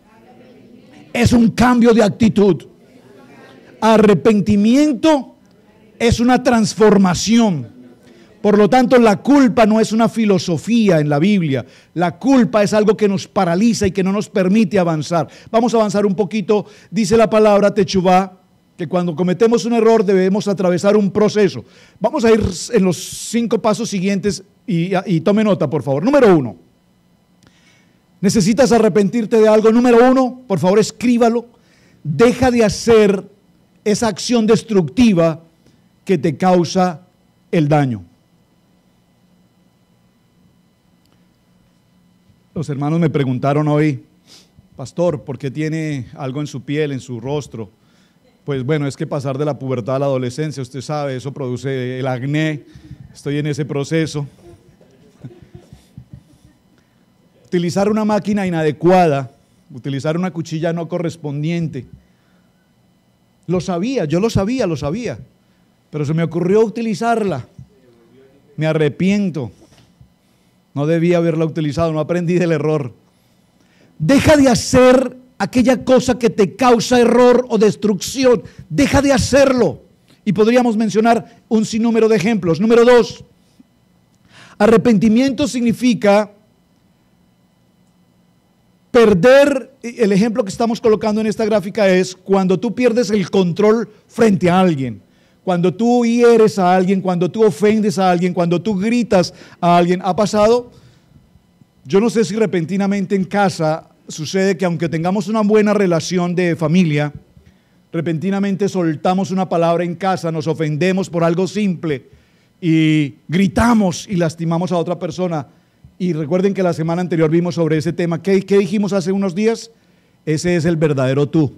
es un cambio de actitud. Arrepentimiento es una transformación. Por lo tanto, la culpa no es una filosofía en la Biblia. La culpa es algo que nos paraliza y que no nos permite avanzar. Vamos a avanzar un poquito. Dice la palabra Teshuvá que cuando cometemos un error debemos atravesar un proceso. Vamos a ir en los 5 pasos siguientes y tome nota, por favor. Número 1. ¿Necesitas arrepentirte de algo? Número 1, por favor escríbalo. Deja de hacer esa acción destructiva que te causa el daño. Los hermanos me preguntaron hoy, pastor, ¿por qué tiene algo en su piel, en su rostro? Pues bueno, es que pasar de la pubertad a la adolescencia, usted sabe, eso produce el acné, estoy en ese proceso. Utilizar una máquina inadecuada, utilizar una cuchilla no correspondiente. Lo sabía, yo lo sabía, pero se me ocurrió utilizarla. Me arrepiento. No debía haberla utilizado, no aprendí del error. Deja de hacer aquella cosa que te causa error o destrucción. Deja de hacerlo. Y podríamos mencionar un sinnúmero de ejemplos. Número 2, arrepentimiento significa perder. El ejemplo que estamos colocando en esta gráfica es cuando tú pierdes el control frente a alguien. Cuando tú hieres a alguien, cuando tú ofendes a alguien, cuando tú gritas a alguien. ¿Ha pasado? Yo no sé si repentinamente en casa sucede que aunque tengamos una buena relación de familia, repentinamente soltamos una palabra en casa, nos ofendemos por algo simple y gritamos y lastimamos a otra persona. Y recuerden que la semana anterior vimos sobre ese tema. ¿Qué dijimos hace unos días? Ese es el verdadero tú,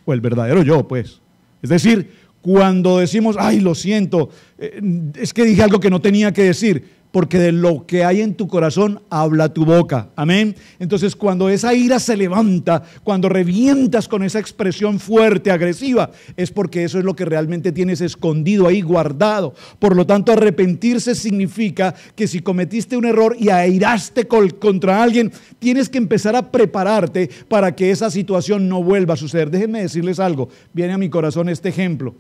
o el verdadero yo, pues. Es decir, cuando decimos, ay, lo siento, es que dije algo que no tenía que decir, porque de lo que hay en tu corazón habla tu boca. Amén. Entonces, cuando esa ira se levanta, cuando revientas con esa expresión fuerte, agresiva, es porque eso es lo que realmente tienes escondido ahí, guardado. Por lo tanto, arrepentirse significa que si cometiste un error y airaste contra alguien, tienes que empezar a prepararte para que esa situación no vuelva a suceder. Déjenme decirles algo. Viene a mi corazón este ejemplo.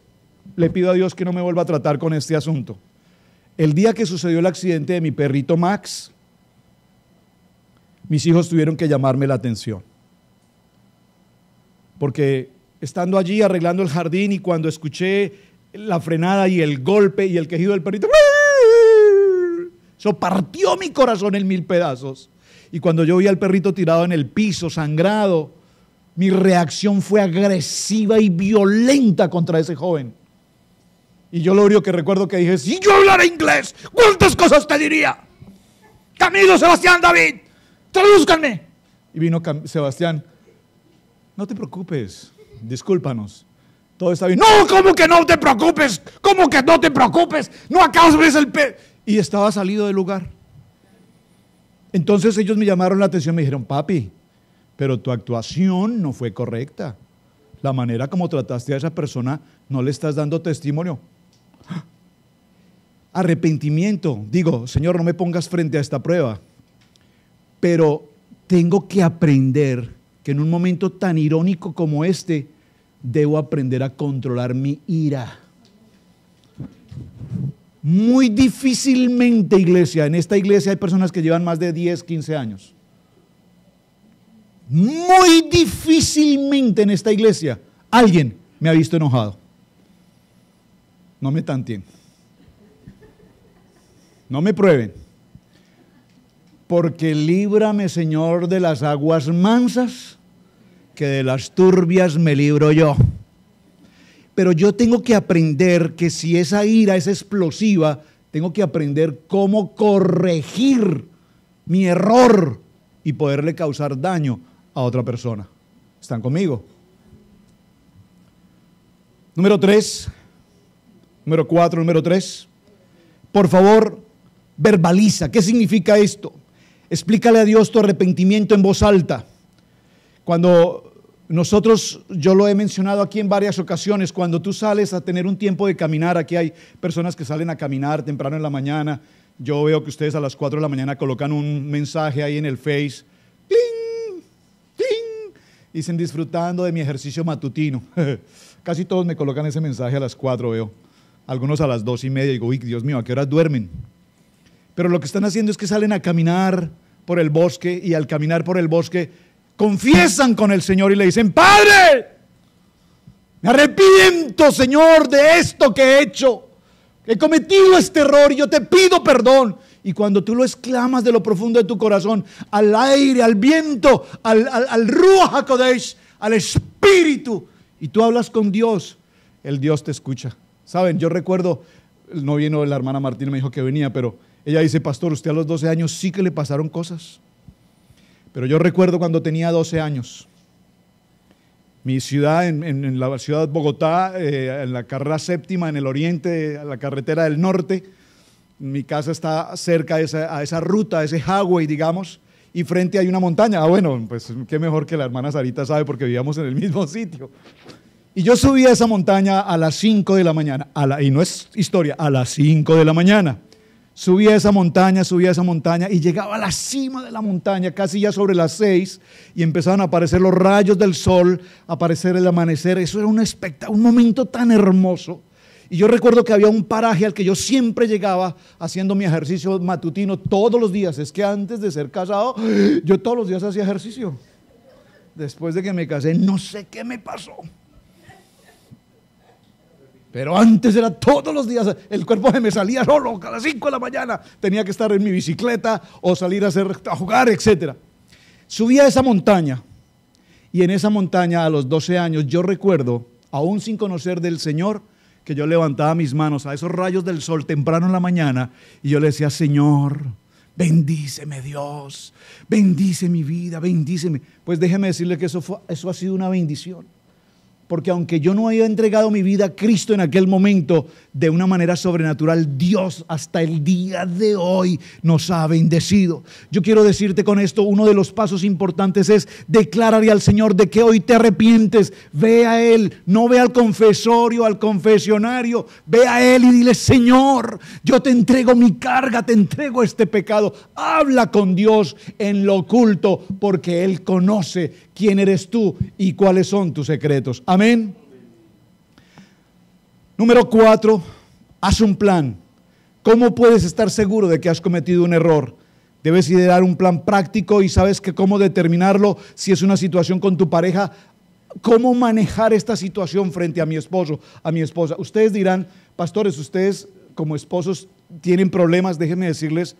Le pido a Dios que no me vuelva a tratar con este asunto. El día que sucedió el accidente de mi perrito Max, mis hijos tuvieron que llamarme la atención. Porque estando allí arreglando el jardín y cuando escuché la frenada y el golpe y el quejido del perrito, eso partió mi corazón en 1000 pedazos. Y cuando yo vi al perrito tirado en el piso, sangrado, mi reacción fue agresiva y violenta contra ese joven. Y yo lo único que recuerdo que dije, si yo hablara inglés, ¿cuántas cosas te diría? Camilo, Sebastián, David, tradúzcanme. Y vino Sebastián, no te preocupes, discúlpanos, todo está bien. No, ¿cómo que no te preocupes? ¿Cómo que no te preocupes? No acabes el Y estaba salido del lugar. Entonces ellos me llamaron la atención, me dijeron, papi, pero tu actuación no fue correcta. La manera como trataste a esa persona, no le estás dando testimonio. Arrepentimiento. Digo, Señor, no me pongas frente a esta prueba. Pero tengo que aprender que en un momento tan irónico como este, debo aprender a controlar mi ira. Muy difícilmente, iglesia, en esta iglesia hay personas que llevan más de 10, 15 años. Muy difícilmente en esta iglesia alguien me ha visto enojado. No me tantien. No me prueben. Porque líbrame, Señor, de las aguas mansas, que de las turbias me libro yo. Pero yo tengo que aprender que si esa ira es explosiva, tengo que aprender cómo corregir mi error y poderle causar daño a otra persona. ¿Están conmigo? Número 3. Por favor, verbaliza. ¿Qué significa esto? Explícale a Dios tu arrepentimiento en voz alta. Cuando yo lo he mencionado aquí en varias ocasiones, cuando tú sales a tener un tiempo de caminar, aquí hay personas que salen a caminar temprano en la mañana. Yo veo que ustedes a las 4 de la mañana colocan un mensaje ahí en el Face. ¡Cling! ¡Cling! Dicen disfrutando de mi ejercicio matutino. Casi todos me colocan ese mensaje a las 4, veo. Algunos a las 2:30. Digo, uy, Dios mío, ¿a qué horas duermen? Pero lo que están haciendo es que salen a caminar por el bosque y al caminar por el bosque confiesan con el Señor y le dicen, Padre, me arrepiento, Señor, de esto que he hecho. He cometido este error y yo te pido perdón. Y cuando tú lo exclamas de lo profundo de tu corazón, al aire, al viento, al Ruach HaKodesh, al Espíritu, y tú hablas con Dios, el Dios te escucha. Saben, yo recuerdo, no vino la hermana Martina, me dijo que venía, pero ella dice, pastor, usted a los 12 años sí que le pasaron cosas. Pero yo recuerdo cuando tenía 12 años, mi ciudad, en la ciudad de Bogotá, en la carrera séptima, en el oriente, a la carretera del norte, mi casa está cerca a esa ruta, a ese highway, digamos, y frente hay una montaña. Bueno, pues qué mejor que la hermana Sarita sabe porque vivíamos en el mismo sitio. Y yo subí a esa montaña a las 5 de la mañana, y no es historia, a las 5 de la mañana. Subí a esa montaña y llegaba a la cima de la montaña, casi ya sobre las 6, y empezaban a aparecer los rayos del sol, a aparecer el amanecer. Eso era un momento tan hermoso. Y yo recuerdo que había un paraje al que yo siempre llegaba haciendo mi ejercicio matutino todos los días. Es que antes de ser casado, yo todos los días hacía ejercicio. Después de que me casé, no sé qué me pasó. Pero antes era todos los días, el cuerpo se me salía solo, a las 5 de la mañana tenía que estar en mi bicicleta o salir a jugar, etc. Subí a esa montaña y en esa montaña a los 12 años yo recuerdo, aún sin conocer del Señor, que yo levantaba mis manos a esos rayos del sol temprano en la mañana y yo le decía, Señor, bendíceme Dios, bendice mi vida, bendíceme. Pues déjeme decirle que eso ha sido una bendición. porque aunque yo no haya entregado mi vida a Cristo en aquel momento, de una manera sobrenatural, Dios hasta el día de hoy nos ha bendecido. Yo quiero decirte con esto, uno de los pasos importantes es declararle al Señor de que hoy te arrepientes. Ve a Él, no ve al confesorio, al confesionario, ve a Él y dile: Señor, yo te entrego mi carga, te entrego este pecado. Habla con Dios en lo oculto, porque Él conoce quién eres tú y cuáles son tus secretos. Amén. Número 4, haz un plan. ¿Cómo puedes estar seguro de que has cometido un error? Debes idear un plan práctico y sabes que cómo determinarlo. Si es una situación con tu pareja, cómo manejar esta situación frente a mi esposo, a mi esposa. Ustedes dirán: pastores, ustedes como esposos tienen problemas. Déjenme decirles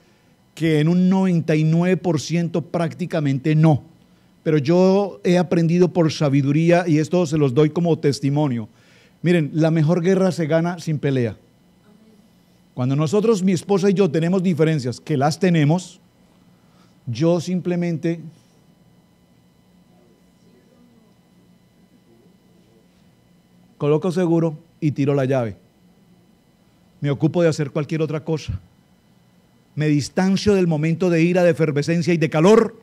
que en un 99% prácticamente no. Pero yo he aprendido por sabiduría, y esto se los doy como testimonio. Miren, la mejor guerra se gana sin pelea. Cuando nosotros, mi esposa y yo, tenemos diferencias, que las tenemos, yo simplemente coloco seguro y tiro la llave. Me ocupo de hacer cualquier otra cosa. Me distancio del momento de ira, de efervescencia y de calor,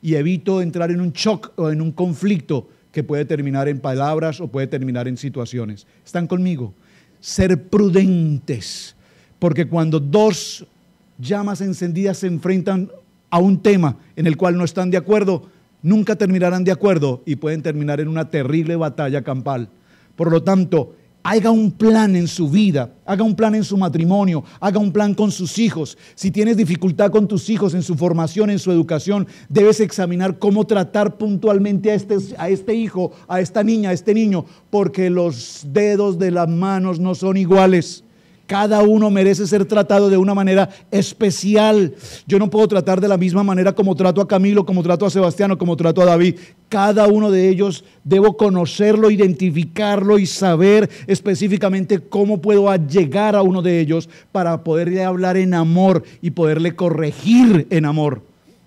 y evito entrar en un shock o en un conflicto que puede terminar en palabras o puede terminar en situaciones. ¿Están conmigo? Ser prudentes, porque cuando dos llamas encendidas se enfrentan a un tema en el cual no están de acuerdo, nunca terminarán de acuerdo y pueden terminar en una terrible batalla campal. Por lo tanto, haga un plan en su vida, haga un plan en su matrimonio, haga un plan con sus hijos. Si tienes dificultad con tus hijos en su formación, en su educación, debes examinar cómo tratar puntualmente a este hijo, a esta niña, a este niño, porque los dedos de las manos no son iguales. Cada uno merece ser tratado de una manera especial. Yo no puedo tratar de la misma manera como trato a Camilo, como trato a Sebastián, como trato a David. Cada uno de ellos debo conocerlo, identificarlo y saber específicamente cómo puedo llegar a uno de ellos para poderle hablar en amor y poderle corregir en amor.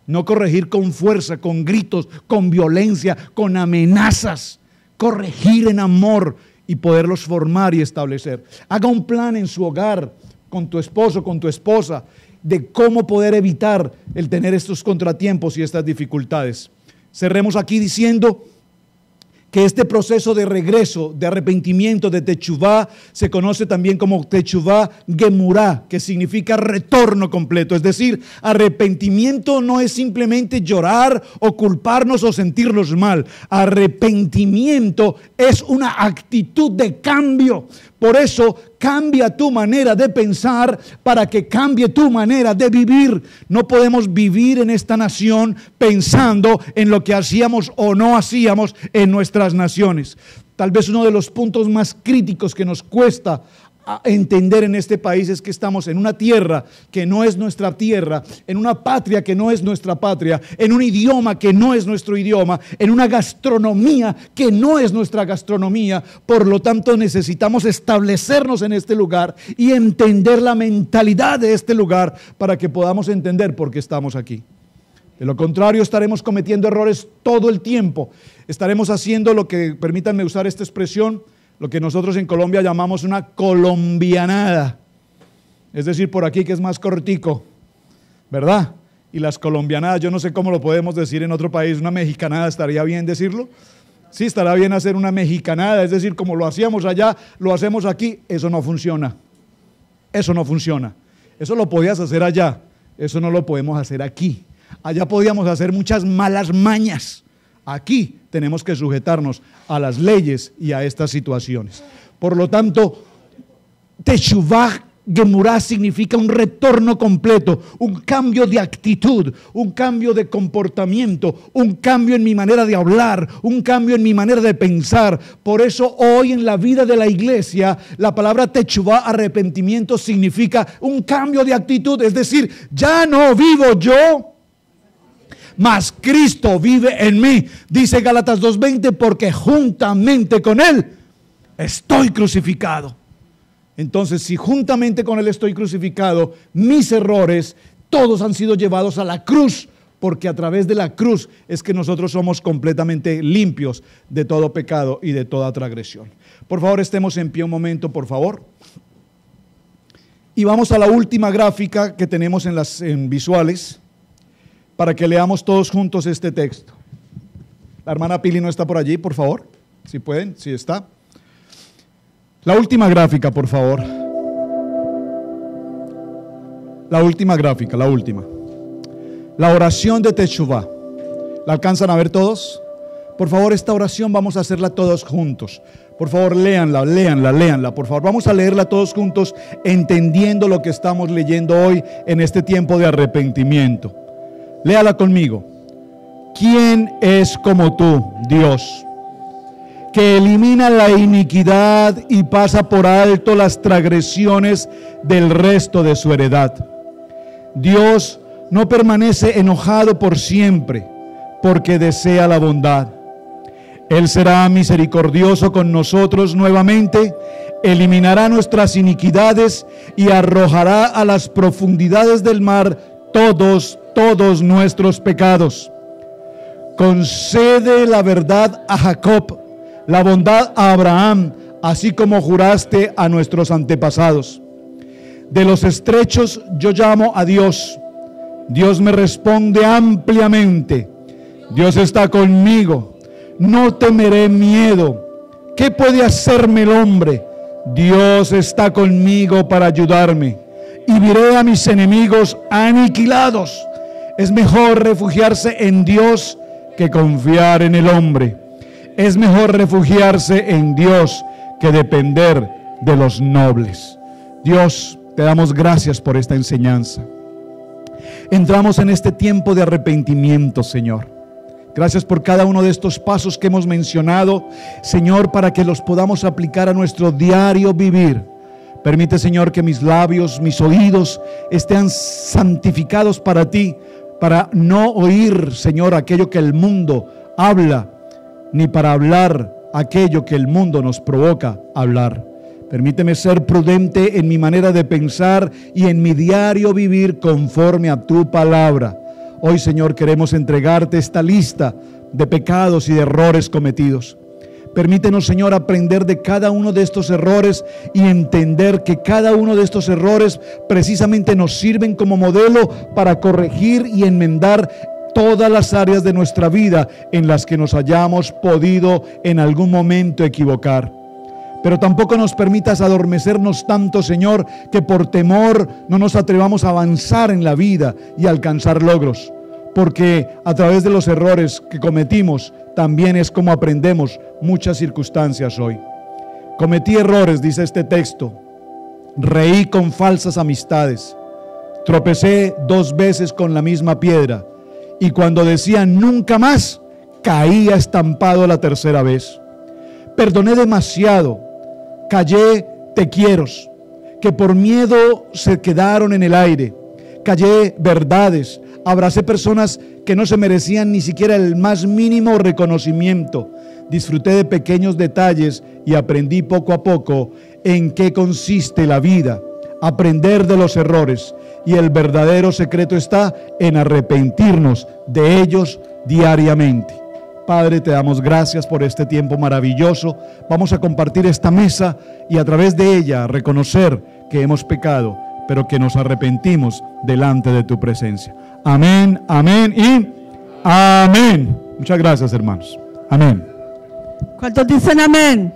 No corregir con fuerza, con gritos, con violencia, con amenazas. Corregir en amor y poderlos formar y establecer. Haga un plan en su hogar, con tu esposo, con tu esposa, de cómo poder evitar el tener estos contratiempos y estas dificultades. Cerremos aquí diciendo que este proceso de regreso, de arrepentimiento, de techuvá, se conoce también como techuvá gemurá, que significa retorno completo. Es decir, arrepentimiento no es simplemente llorar o culparnos o sentirnos mal. Arrepentimiento es una actitud de cambio. Por eso, cambia tu manera de pensar para que cambie tu manera de vivir. No podemos vivir en esta nación pensando en lo que hacíamos o no hacíamos en nuestras naciones. Tal vez uno de los puntos más críticos que nos cuesta entender en este país es que estamos en una tierra que no es nuestra tierra, en una patria que no es nuestra patria, en un idioma que no es nuestro idioma, en una gastronomía que no es nuestra gastronomía. Por lo tanto, necesitamos establecernos en este lugar y entender la mentalidad de este lugar para que podamos entender por qué estamos aquí. De lo contrario, estaremos cometiendo errores todo el tiempo. Estaremos haciendo lo que, permítanme usar esta expresión, lo que nosotros en Colombia llamamos una colombianada. Es decir, por aquí que es más cortico, ¿verdad? Y las colombianadas, yo no sé cómo lo podemos decir en otro país. ¿Una mexicanada estaría bien decirlo? Sí, estará bien hacer una mexicanada, es decir, como lo hacíamos allá, lo hacemos aquí. Eso no funciona. Eso no funciona. Eso lo podías hacer allá, eso no lo podemos hacer aquí. Allá podíamos hacer muchas malas mañas. Aquí tenemos que sujetarnos a las leyes y a estas situaciones. Por lo tanto, Teshuvah Gemurá significa un retorno completo, un cambio de actitud, un cambio de comportamiento, un cambio en mi manera de hablar, un cambio en mi manera de pensar. Por eso hoy en la vida de la iglesia, la palabra Teshuvah, arrepentimiento, significa un cambio de actitud. Es decir, ya no vivo yo, mas Cristo vive en mí. Dice Gálatas 2:20, porque juntamente con Él estoy crucificado. Entonces, si juntamente con Él estoy crucificado, mis errores todos han sido llevados a la cruz porque a través de la cruz es que nosotros somos completamente limpios de todo pecado y de toda transgresión. Por favor, estemos en pie un momento, por favor. Y vamos a la última gráfica que tenemos en visuales, para que leamos todos juntos este texto. La hermana Pili no está por allí, por favor. Si pueden, si está. La última gráfica, por favor. La última gráfica, la última. La oración de Teshuvah. ¿La alcanzan a ver todos? Por favor, esta oración vamos a hacerla todos juntos. Por favor, léanla, por favor. Vamos a leerla todos juntos, entendiendo lo que estamos leyendo hoy en este tiempo de arrepentimiento. Léala conmigo. ¿Quién es como tú, Dios, que elimina la iniquidad y pasa por alto las transgresiones del resto de su heredad? Dios no permanece enojado por siempre, porque desea la bondad. Él será misericordioso con nosotros nuevamente, eliminará nuestras iniquidades y arrojará a las profundidades del mar todos nuestros pecados. Concede la verdad a Jacob, la bondad a Abraham, así como juraste a nuestros antepasados. De los estrechos yo llamo a Dios. Dios me responde ampliamente. Dios está conmigo. No temeré miedo. ¿Qué puede hacerme el hombre? Dios está conmigo para ayudarme. Y veré a mis enemigos aniquilados. Es mejor refugiarse en Dios que confiar en el hombre. Es mejor refugiarse en Dios que depender de los nobles. Dios, te damos gracias por esta enseñanza. Entramos en este tiempo de arrepentimiento, Señor. Gracias por cada uno de estos pasos que hemos mencionado, Señor, para que los podamos aplicar a nuestro diario vivir. Permite, Señor, que mis labios, mis oídos estén santificados para ti, para no oír, Señor, aquello que el mundo habla, ni para hablar aquello que el mundo nos provoca hablar. Permíteme ser prudente en mi manera de pensar y en mi diario vivir conforme a tu palabra. Hoy, Señor, queremos entregarte esta lista de pecados y de errores cometidos. Permítenos, Señor, aprender de cada uno de estos errores y entender que cada uno de estos errores precisamente nos sirven como modelo para corregir y enmendar todas las áreas de nuestra vida en las que nos hayamos podido en algún momento equivocar. Pero tampoco nos permitas adormecernos tanto, Señor, que por temor no nos atrevamos a avanzar en la vida y alcanzar logros. Porque a través de los errores que cometimos, también es como aprendemos muchas circunstancias hoy. Cometí errores, dice este texto. Reí con falsas amistades. Tropecé 2 veces con la misma piedra. Y cuando decía nunca más, caía estampado la 3ª vez. Perdoné demasiado. Callé te quieros, que por miedo se quedaron en el aire. Callé verdades, abracé personas que no se merecían ni siquiera el más mínimo reconocimiento. Disfruté de pequeños detalles y aprendí poco a poco en qué consiste la vida. Aprender de los errores, y el verdadero secreto está en arrepentirnos de ellos diariamente. Padre, te damos gracias por este tiempo maravilloso. Vamos a compartir esta mesa y a través de ella reconocer que hemos pecado, pero que nos arrepentimos delante de tu presencia. Amén, amén y amén. Muchas gracias, hermanos. Amén. ¿Cuántos dicen amén?